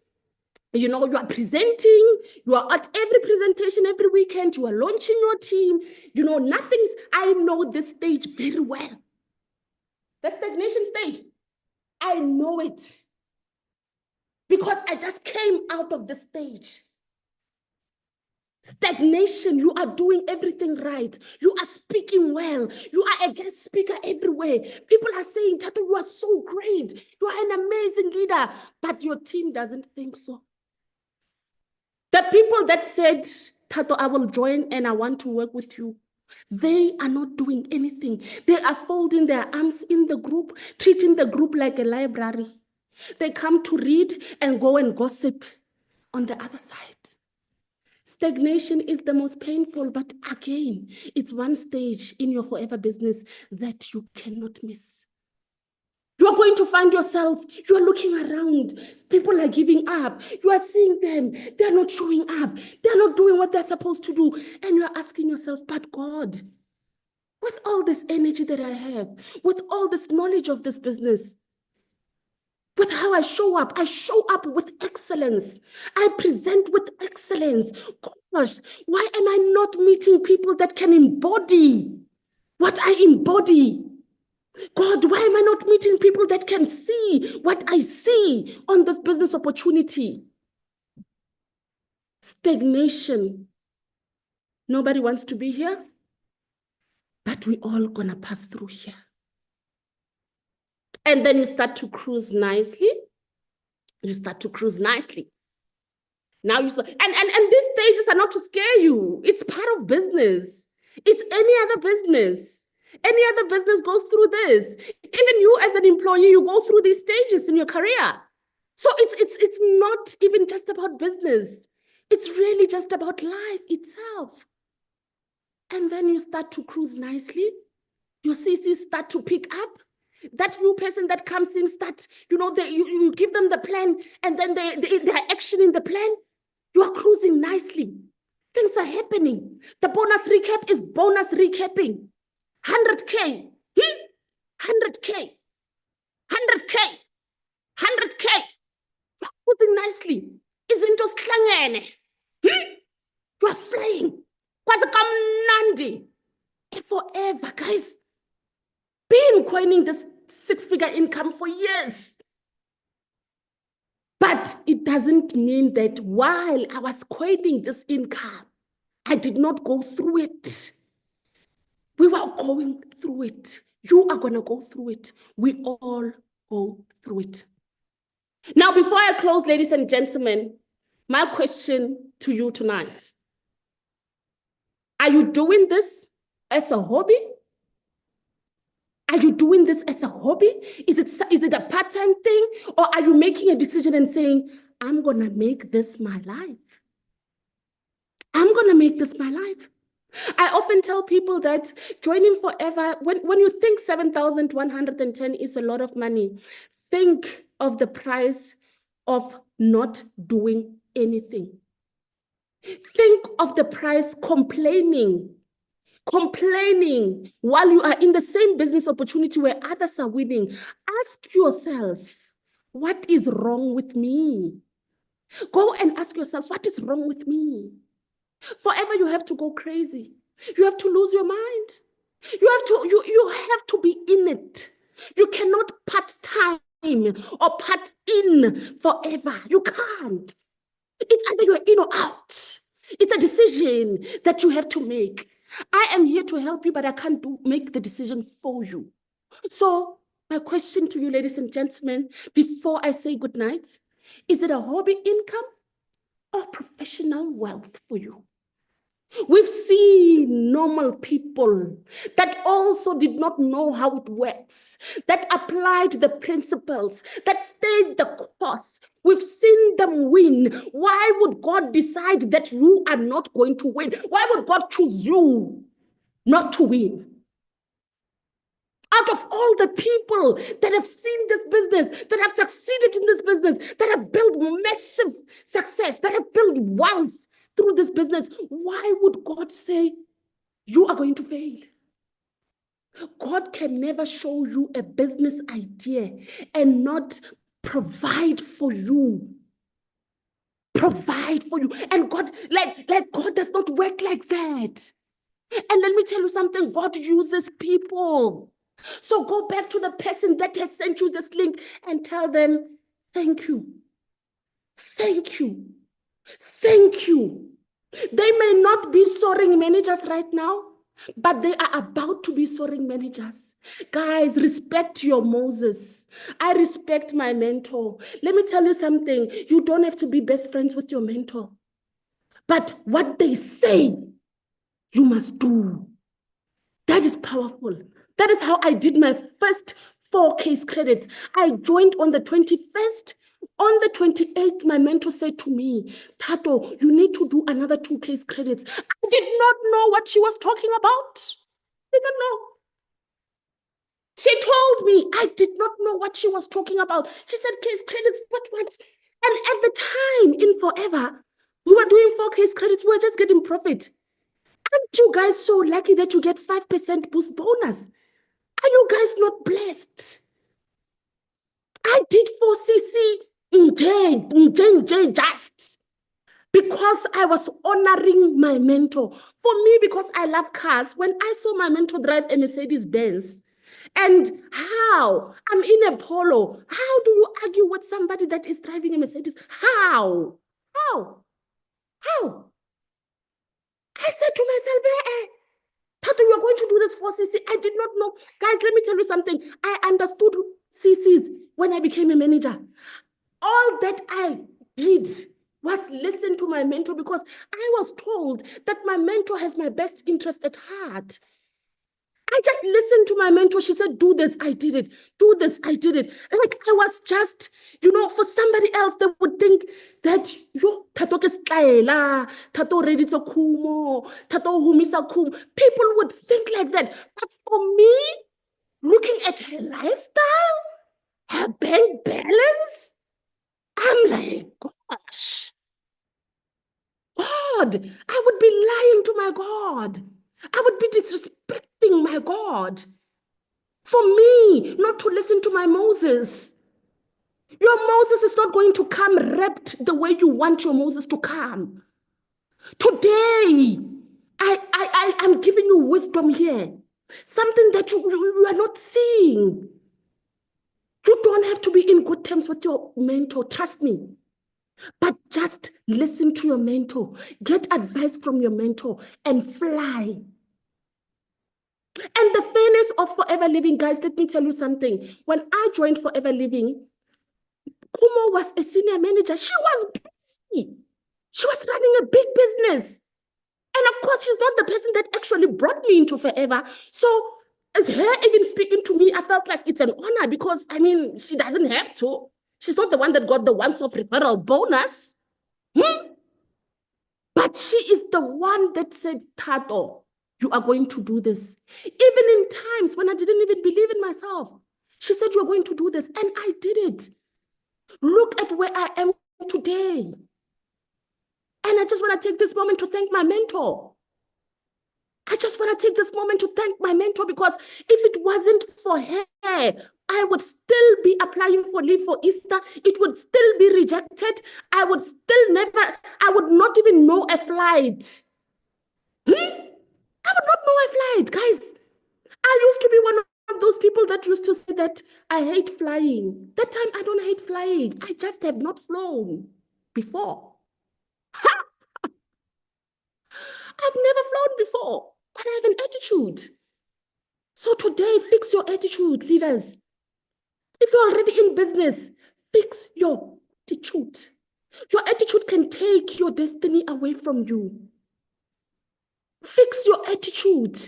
Speaker 2: You are presenting. You are at every presentation every weekend. You are launching your team. I know this stage very well. The stagnation stage. I know it. Because I just came out of the stage. Stagnation, you are doing everything right. You are speaking well. You are a guest speaker everywhere. People are saying, Thato, you are so great. You are an amazing leader. But your team doesn't think so. The people that said, Thato, I will join and I want to work with you, they are not doing anything. They are folding their arms in the group, treating the group like a library. They come to read and go and gossip on the other side. Stagnation is the most painful, but again, it's one stage in your forever business that you cannot miss. You are going to find yourself, you are looking around, people are giving up, you are seeing them, they're not showing up, they're not doing what they're supposed to do, and you're asking yourself, but God, with all this energy that I have, with all this knowledge of this business, with how I show up with excellence. I present with excellence. Gosh, why am I not meeting people that can embody what I embody? God, why am I not meeting people that can see what I see on this business opportunity? Stagnation. Nobody wants to be here, but we're all gonna pass through here. And then you start to cruise nicely. You start to cruise nicely. Now you start, and these stages are not to scare you. It's part of business. It's any other business. Any other business goes through this. Even you as an employee, you go through these stages in your career. So it's not even just about business. It's really just about life itself. And then you start to cruise nicely. Your CCs start to pick up. That new person that comes in starts, you give them the plan, and then they are actioning the plan. You are cruising nicely. Things are happening. The bonus recap is bonus recapping. 100K, 100K, 100K, 100K. You are cruising nicely. Isn't just klangene. You are flying. Kwazikamnandi. Forever, guys. Been coining this 6-figure income for years. But it doesn't mean that while I was coining this income, I did not go through it. We were going through it. You are going to go through it. We all go through it. Now, before I close, ladies and gentlemen, my question to you tonight. Are you doing this as a hobby? Are you doing this as a hobby? Is it a part-time thing? Or are you making a decision and saying, I'm going to make this my life? I'm going to make this my life. I often tell people that joining forever, when you think 7,110 is a lot of money, think of the price of not doing anything. Think of the price complaining while you are in the same business opportunity where others are winning. Ask yourself, what is wrong with me? Go and ask yourself, what is wrong with me? Forever you have to go crazy. You have to lose your mind. You have to be in it. You cannot part-time or part in forever. You can't. It's either you're in or out. It's a decision that you have to make. I am here to help you, but I can't make the decision for you. So my question to you, ladies and gentlemen, before I say good night, is it a hobby income or professional wealth for you? We've seen normal people that also did not know how it works, that applied the principles, that stayed the course. We've seen them win. Why would God decide that you are not going to win? Why would God choose you not to win? Out of all the people that have seen this business, that have succeeded in this business, that have built massive success, that have built wealth through this business, why would God say you are going to fail? God can never show you a business idea and not provide for you. Provide for you. And God, like God does not work like that. And let me tell you something, God uses people. So go back to the person that has sent you this link and tell them, thank you. Thank you. Thank you. They may not be soaring managers right now, but they are about to be soaring managers. Guys, respect your Moses. I respect my mentor. Let me tell you something. You don't have to be best friends with your mentor. But what they say, you must do. That is powerful. That is how I did my first 4 case credits. I joined on the 21st. On the 28th, my mentor said to me, Thato, you need to do another 2 case credits. I did not know what she was talking about. I did not know. She told me, I did not know what she was talking about. She said, case credits, what? And at the time, in forever, we were doing 4 case credits. We were just getting profit. Aren't you guys so lucky that you get 5% boost bonus? Are you guys not blessed? I did 4cc just because I was honoring my mentor. For me, because I love cars, when I saw my mentor drive a Mercedes-Benz, and how I'm in a Polo, how do you argue with somebody that is driving a Mercedes? How? I said to myself, Thato, you are going to do this for CC. I did not know. Guys, let me tell you something. I understood CCs when I became a manager. All that I did was listen to my mentor because I was told that my mentor has my best interest at heart. I just listened to my mentor. She said, do this. I did it. Do this. I did it. Like I was just, for somebody else, they would think that, Thato ke stlaela, Thato reditse khumo, Thato humisa khumo. People would think like that. But for me, looking at her lifestyle, her bank balance, I'm like, gosh, God, I would be lying to my God. I would be disrespecting my God. For me, not to listen to my Moses. Your Moses is not going to come wrapped the way you want your Moses to come. Today, I'm giving you wisdom here. Something that you are not seeing. You don't have to be in good terms with your mentor, trust me. But just listen to your mentor. Get advice from your mentor and fly. And the fairness of Forever Living, guys, let me tell you something. When I joined Forever Living, Kumo was a senior manager. She was busy. She was running a big business. And of course, she's not the person that actually brought me into Forever. So as her even speaking to me, I felt like it's an honor because, she doesn't have to. She's not the one that got the once-off referral bonus. But she is the one that said, Thato, you are going to do this. Even in times when I didn't even believe in myself. She said, you are going to do this. And I did it. Look at where I am today. And I just want to take this moment to thank my mentor. I just want to take this moment to thank my mentor because if it wasn't for her, I would still be applying for leave for Easter. It would still be rejected. I would not even know a flight. I would not know a flight, guys. I used to be one of those people that used to say that I hate flying. That time I don't hate flying. I just have not flown before. I've never flown before, but I have an attitude. So today, fix your attitude, leaders. If you're already in business, fix your attitude. Your attitude can take your destiny away from you. Fix your attitude.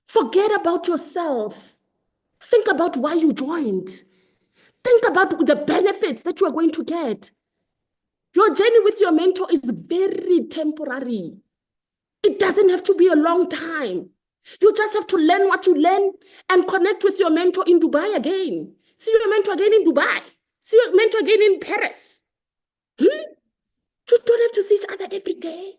Speaker 2: Forget about yourself. Think about why you joined. Think about the benefits that you are going to get. Your journey with your mentor is very temporary. It doesn't have to be a long time. You just have to learn what you learn and connect with your mentor in Dubai again. See your mentor again in Dubai. See your mentor again in Paris. You don't have to see each other every day.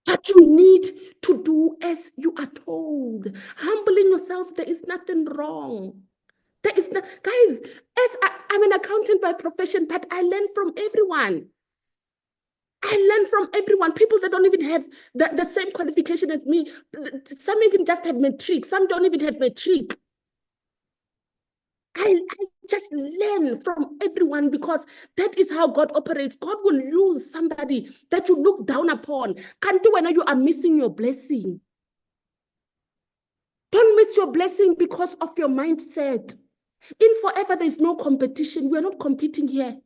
Speaker 2: But you need to do as you are told. Humbling yourself, there is nothing wrong. There is no, guys, I'm an accountant by profession, but I learn from everyone. I learn from everyone. People that don't even have the same qualification as me. Some even just have matric. Some don't even have matric. I just learn from everyone because that is how God operates. God will use somebody that you look down upon. Can't do when you are missing your blessing. Don't miss your blessing because of your mindset. In Forever, there's no competition. We're not competing here.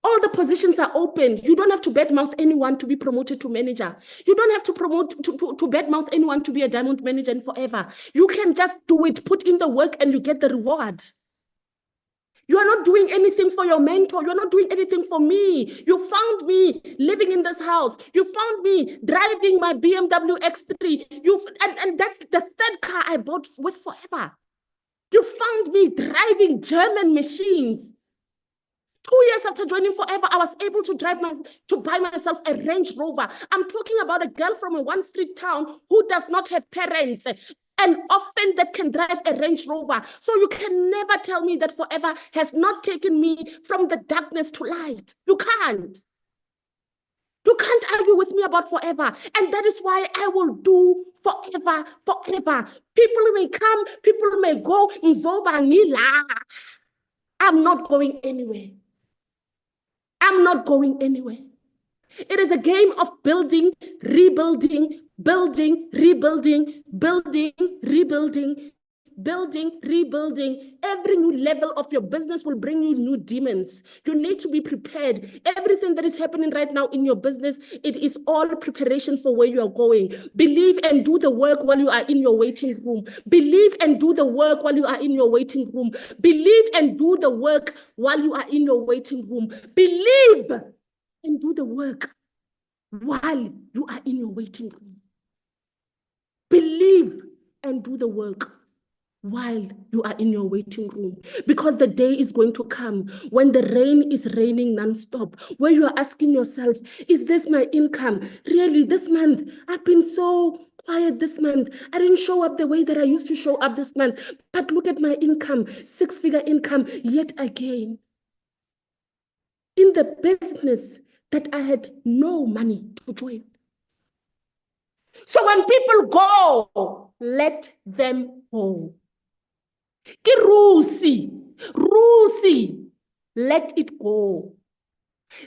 Speaker 2: All the positions are open. You don't have to badmouth anyone to be promoted to manager. You don't have to badmouth anyone to be a diamond manager in Forever. You can just do it, put in the work, and you get the reward. You are not doing anything for your mentor. You're not doing anything for me. You found me living in this house. You found me driving my BMW X3. And that's the third car I bought with Forever. You found me driving German machines. 2 years after joining Forever, I was able to buy myself a Range Rover. I'm talking about a girl from a one-street town who does not have parents, an orphan that can drive a Range Rover. So you can never tell me that Forever has not taken me from the darkness to light. You can't. You can't argue with me about Forever. And that is why I will do Forever, forever. People may come, people may go. I'm not going anywhere. I'm not going anywhere. It is a game of building, rebuilding, building, rebuilding, building, rebuilding, building, rebuilding. Every new level of your business will bring you new demons. You need to be prepared. Everything that is happening right now in your business, it is all preparation for where you are going. Believe and do the work while you are in your waiting room. Believe and do the work while you are in your waiting room. Believe and do the work while you are in your waiting room. Believe and do the work while you are in your waiting room. Believe and do the work while you are in your waiting room, because the day is going to come when the rain is raining non-stop, where you are asking yourself, is this my income? Really, this month, I've been so quiet this month. I didn't show up the way that I used to show up this month, but look at my income, 6-figure income, yet again. In the business that I had no money to join. So when people go, let them go. Rusi, let it go.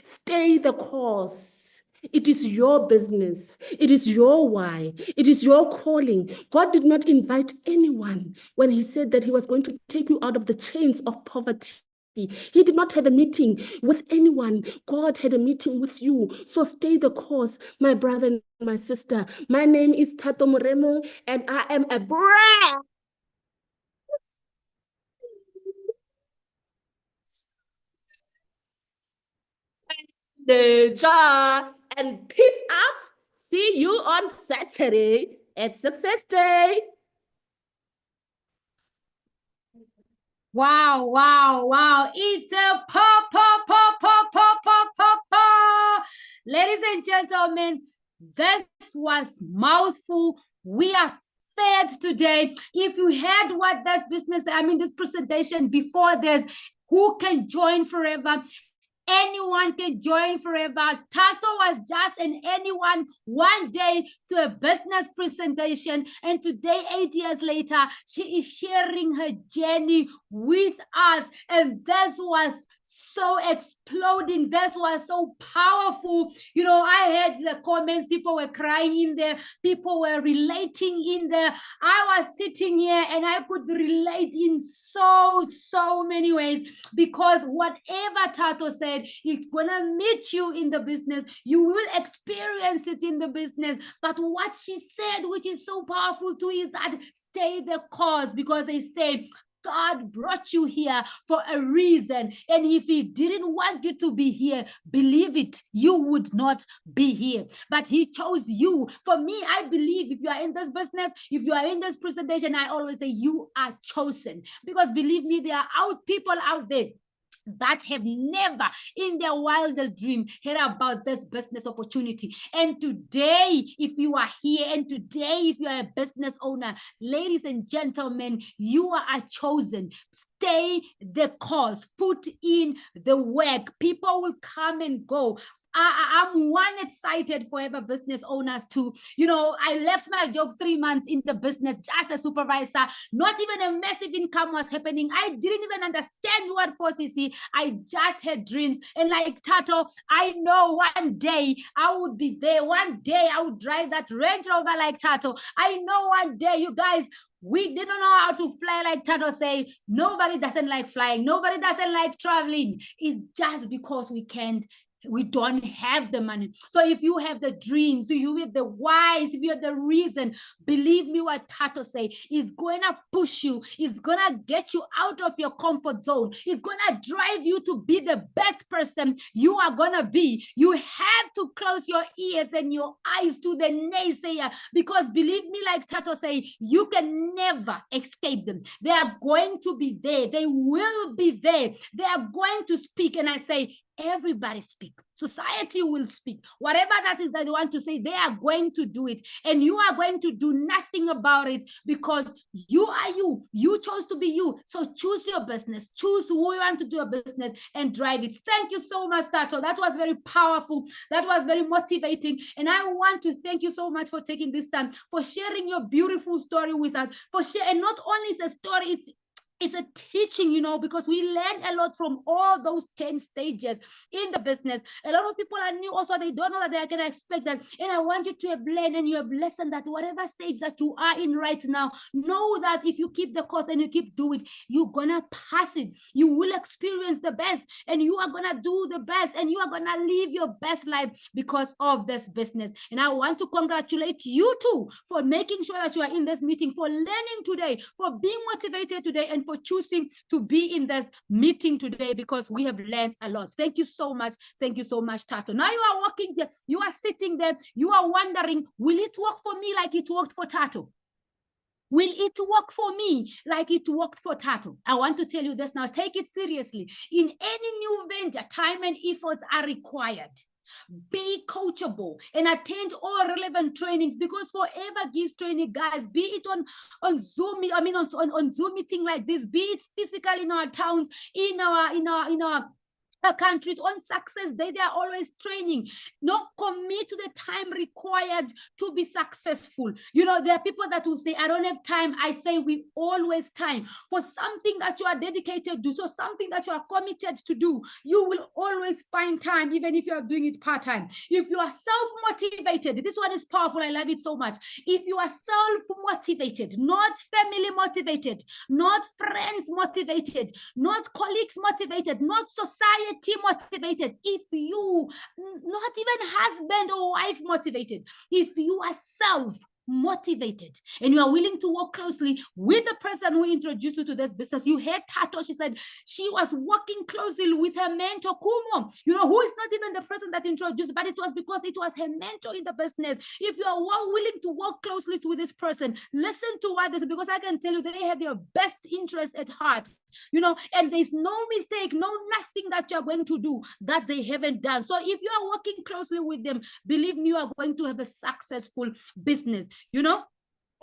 Speaker 2: Stay the course. It is your business. It is your why. It is your calling. God did not invite anyone when he said that he was going to take you out of the chains of poverty. He did not have a meeting with anyone. God had a meeting with you. So stay the course, my brother and my sister. My name is Thato Moremong, and I am a brand. And peace out. See you on Saturday at Success Day.
Speaker 1: Wow, wow, wow. It's a pop. Ladies and gentlemen, this was mouthful. We are fed today. If you had this presentation before this, who can join Forever? Anyone can join forever. Thato was just an anyone one day to a business presentation. And today, 8 years later, she is sharing her journey with us. And this was so exploding. This was so powerful. You know, I heard the comments. People were crying in there. People were relating in there. I was sitting here and I could relate in so many ways, because whatever Thato said, it's gonna meet you in the business. You will experience it in the business. But what she said, which is so powerful too, is that stay the course, because they say God brought you here for a reason. And if he didn't want you to be here, believe it, you would not be here. But he chose you. For me, I believe if you are in this business, if you are in this presentation, I always say you are chosen. Because believe me, there are people out there that have never in their wildest dream heard about this business opportunity. And today, if you are here, and today, if you are a business owner, ladies and gentlemen, you are chosen. Stay the course, put in the work. People will come and go. I'm one excited forever business owners too. You know, I left my job 3 months in the business, just a supervisor. Not even a massive income was happening. I didn't even understand what 4CC. I just had dreams. And like Thato, I know one day I would be there. One day I would drive that Range Rover like Thato. I know one day, you guys, we didn't know how to fly like Thato say. Nobody doesn't like flying. Nobody doesn't like traveling. It's just because we don't have the money. So if you have the dreams, if you have the whys, if you have the reason, believe me what Thato say, is going to push you, is going to get you out of your comfort zone, it's going to drive you to be the best person you are going to be. You have to close your ears and your eyes to the naysayer, because believe me, like Thato say, you can never escape them. They are going to be there. They will be there. They are going to speak. And I say, everybody speak. Society will speak. Whatever that is that they want to say, they are going to do it. And you are going to do nothing about it, because you are you. You chose to be you. So choose your business. Choose who you want to do a business and drive it. Thank you so much, Thato. That was very powerful. That was very motivating. And I want to thank you so much for taking this time, for sharing your beautiful story with us. And not only is a story, it's a teaching, you know, because we learn a lot from all those 10 stages in the business. A lot of people are new also. They don't know that they can expect that. And I want you to have learned and you have listened that whatever stage that you are in right now, know that if you keep the course and you keep doing it, you're going to pass it. You will experience the best, and you are going to do the best, and you are going to live your best life because of this business. And I want to congratulate you too for making sure that you are in this meeting, for learning today, for being motivated today, and for choosing to be in this meeting today, because we have learned a lot. Thank you so much. Thank you so much, Thato. Now you are walking there, you are sitting there, you are wondering, will it work for me like it worked for Thato? Will it work for me like it worked for Thato? I want to tell you this now. Take it seriously. In any new venture, time and efforts are required. Be coachable and attend all relevant trainings, because forever gives training, guys, be it on Zoom, I mean on Zoom meeting like this, be it physically in our towns, in our countries, on Success Day, they are always training. No, commit to the time required to be successful. You know, there are people that will say, I don't have time. I say we always time for something that you are dedicated to, so something that you are committed to do. You will always find time, even if you are doing it part-time. If you are self-motivated, this one is powerful. I love it so much. If you are self-motivated, not family motivated, not friends motivated, not colleagues motivated, not society motivated, if you, not even husband or wife motivated, if you are self motivated and you are willing to work closely with the person who introduced you to this business. You heard Thato, she said she was working closely with her mentor Kumo, you know, who is not even the person that introduced, but it was because it was her mentor in the business. If you are willing to work closely with this person, listen to what they say, because I can tell you that they have your best interest at heart, you know, and there's no mistake, nothing that you're going to do that they haven't done. So if you are working closely with them, believe me, you are going to have a successful business, you know.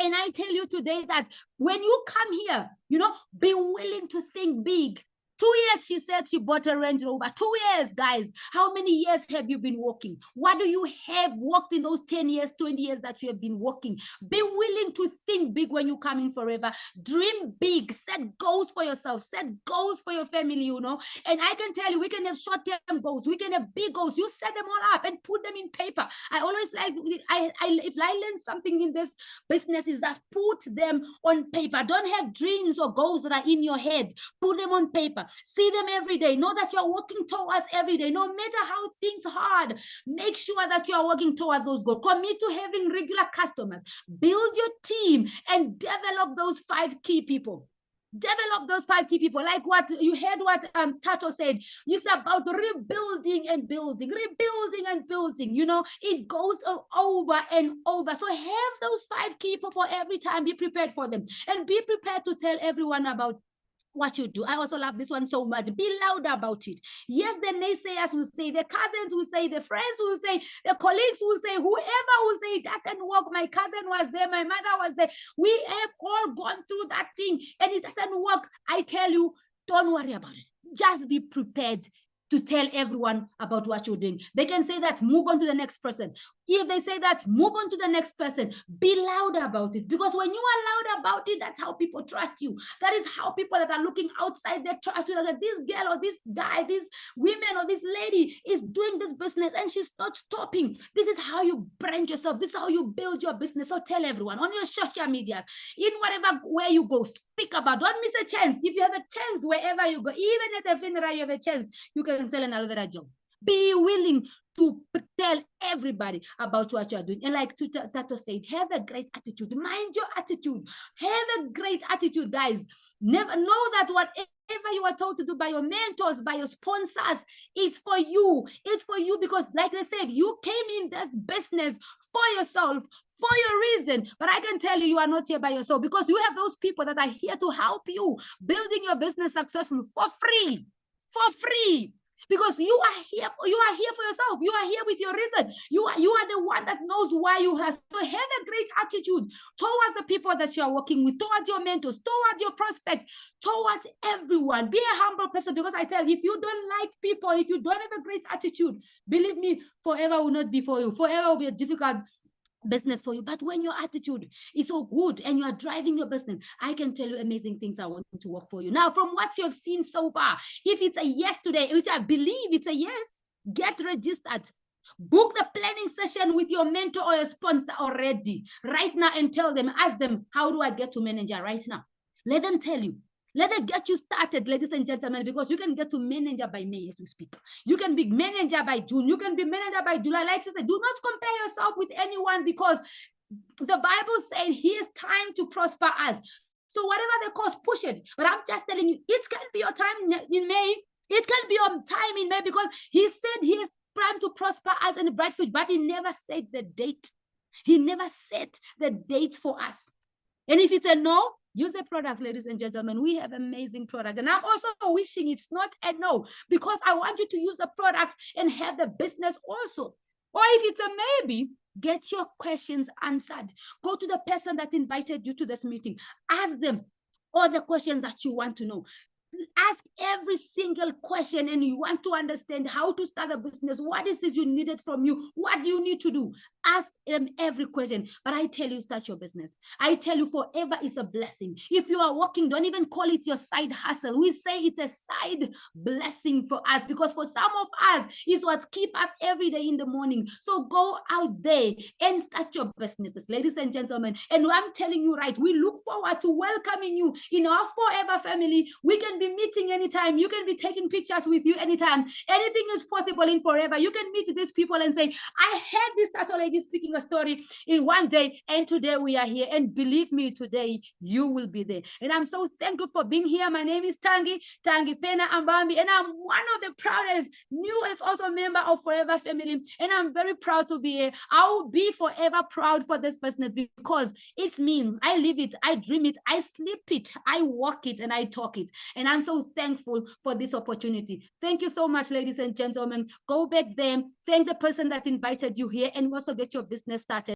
Speaker 1: And I tell you today that when you come here, you know, be willing to think big. 2 years, she said she bought a Range Rover. 2 years, guys. How many years have you been working? What do you have worked in those 10 years, 20 years that you have been working? Be willing to think big when you come in forever. Dream big. Set goals for yourself. Set goals for your family, you know. And I can tell you, we can have short-term goals. We can have big goals. You set them all up and put them in paper. I always like, if I learn something in this business is that put them on paper. Don't have dreams or goals that are in your head. Put them on paper. See them every day. Know that you're working towards every day. No matter how things hard, make sure that you're working towards those goals. Commit to having regular customers. Build your team and develop those 5 key people. Develop those 5 key people. Like what you heard what Thato said. It's about rebuilding and building, rebuilding and building. You know, it goes over and over. So have those 5 key people every time. Be prepared for them and be prepared to tell everyone about what you do. I also love this one so much. Be loud about it. Yes, the naysayers will say, the cousins will say, the friends will say, the colleagues will say, whoever will say it doesn't work. My cousin was there, my mother was there. We have all gone through that thing and it doesn't work. I tell you, don't worry about it. Just be prepared to tell everyone about what you're doing. They can say that, move on to the next person. If they say that, move on to the next person. Be loud about it, because when you are loud about it, that's how people trust you. That is how people that are looking outside, they trust you. Like, this girl or this guy, this woman or this lady is doing this business and she's not stopping. This is how you brand yourself. This is how you build your business. So tell everyone on your social medias, in whatever way you go, speak about. Don't miss a chance. If you have a chance wherever you go, even at a funeral, you have a chance, you can sell an aloe vera gel. Be willing to tell everybody about what you are doing. And like Thato said, have a great attitude. Mind your attitude. Have a great attitude, guys. Never know that whatever you are told to do by your mentors, by your sponsors, it's for you. It's for you because, like I said, you came in this business for yourself, for your reason. But I can tell you, you are not here by yourself, because you have those people that are here to help you building your business successful for free. For free. Because you are here for yourself. You are here with your reason. You are the one that knows why you have. So have a great attitude towards the people that you are working with, towards your mentors, towards your prospect, towards everyone. Be a humble person, because I tell you, if you don't like people, if you don't have a great attitude, believe me, forever will not be for you. Forever will be a difficult business for you. But when your attitude is so good and you are driving your business, I can tell you amazing things are going to work for you. Now, from what you have seen so far, if it's a yes today, which I believe it's a yes, get registered. Book the planning session with your mentor or your sponsor already right now, and tell them, ask them, how do I get to manager right now? Let them tell you. Let them get you started, ladies and gentlemen, because you can get to manager by May as we speak. You can be manager by June. You can be manager by July. Like I said, do not compare yourself with anyone, because the Bible said here's time to prosper us. So whatever the cost, push it. But I'm just telling you, it can be your time in May. It can be your time in May, because he said here's time to prosper us in the bright future, but he never said the date. He never set the date for us. And if it's a no, use the products, ladies and gentlemen. We have amazing products. And I'm also wishing it's not a no, because I want you to use the products and have the business also. Or if it's a maybe, get your questions answered. Go to the person that invited you to this meeting. Ask them all the questions that you want to know. Ask every single question, and you want to understand how to start a business. What is this you needed from you? What do you need to do? Ask them every question. But I tell you, start your business. I tell you, forever is a blessing. If you are working, don't even call it your side hustle. We say it's a side blessing for us, because for some of us, it's what keeps us every day in the morning. So go out there and start your businesses, ladies and gentlemen. And I'm telling you, right, we look forward to welcoming you in our forever family. We can be meeting anytime. You can be taking pictures with you anytime. Anything is possible in forever. You can meet these people and say, I heard this Thato lady speaking a story in one day, and today we are here. And believe me, today you will be there. And I'm so thankful for being here. My name is Tangi Pena Ambambi, and I'm one of the proudest, newest also member of Forever Family. And I'm very proud to be here. I will be forever proud for this business, because it's me. I live it, I dream it, I sleep it, I walk it, and I talk it. And I'm so thankful for this opportunity. Thank you so much, ladies and gentlemen. Go back there, thank the person that invited you here, and also get your business started.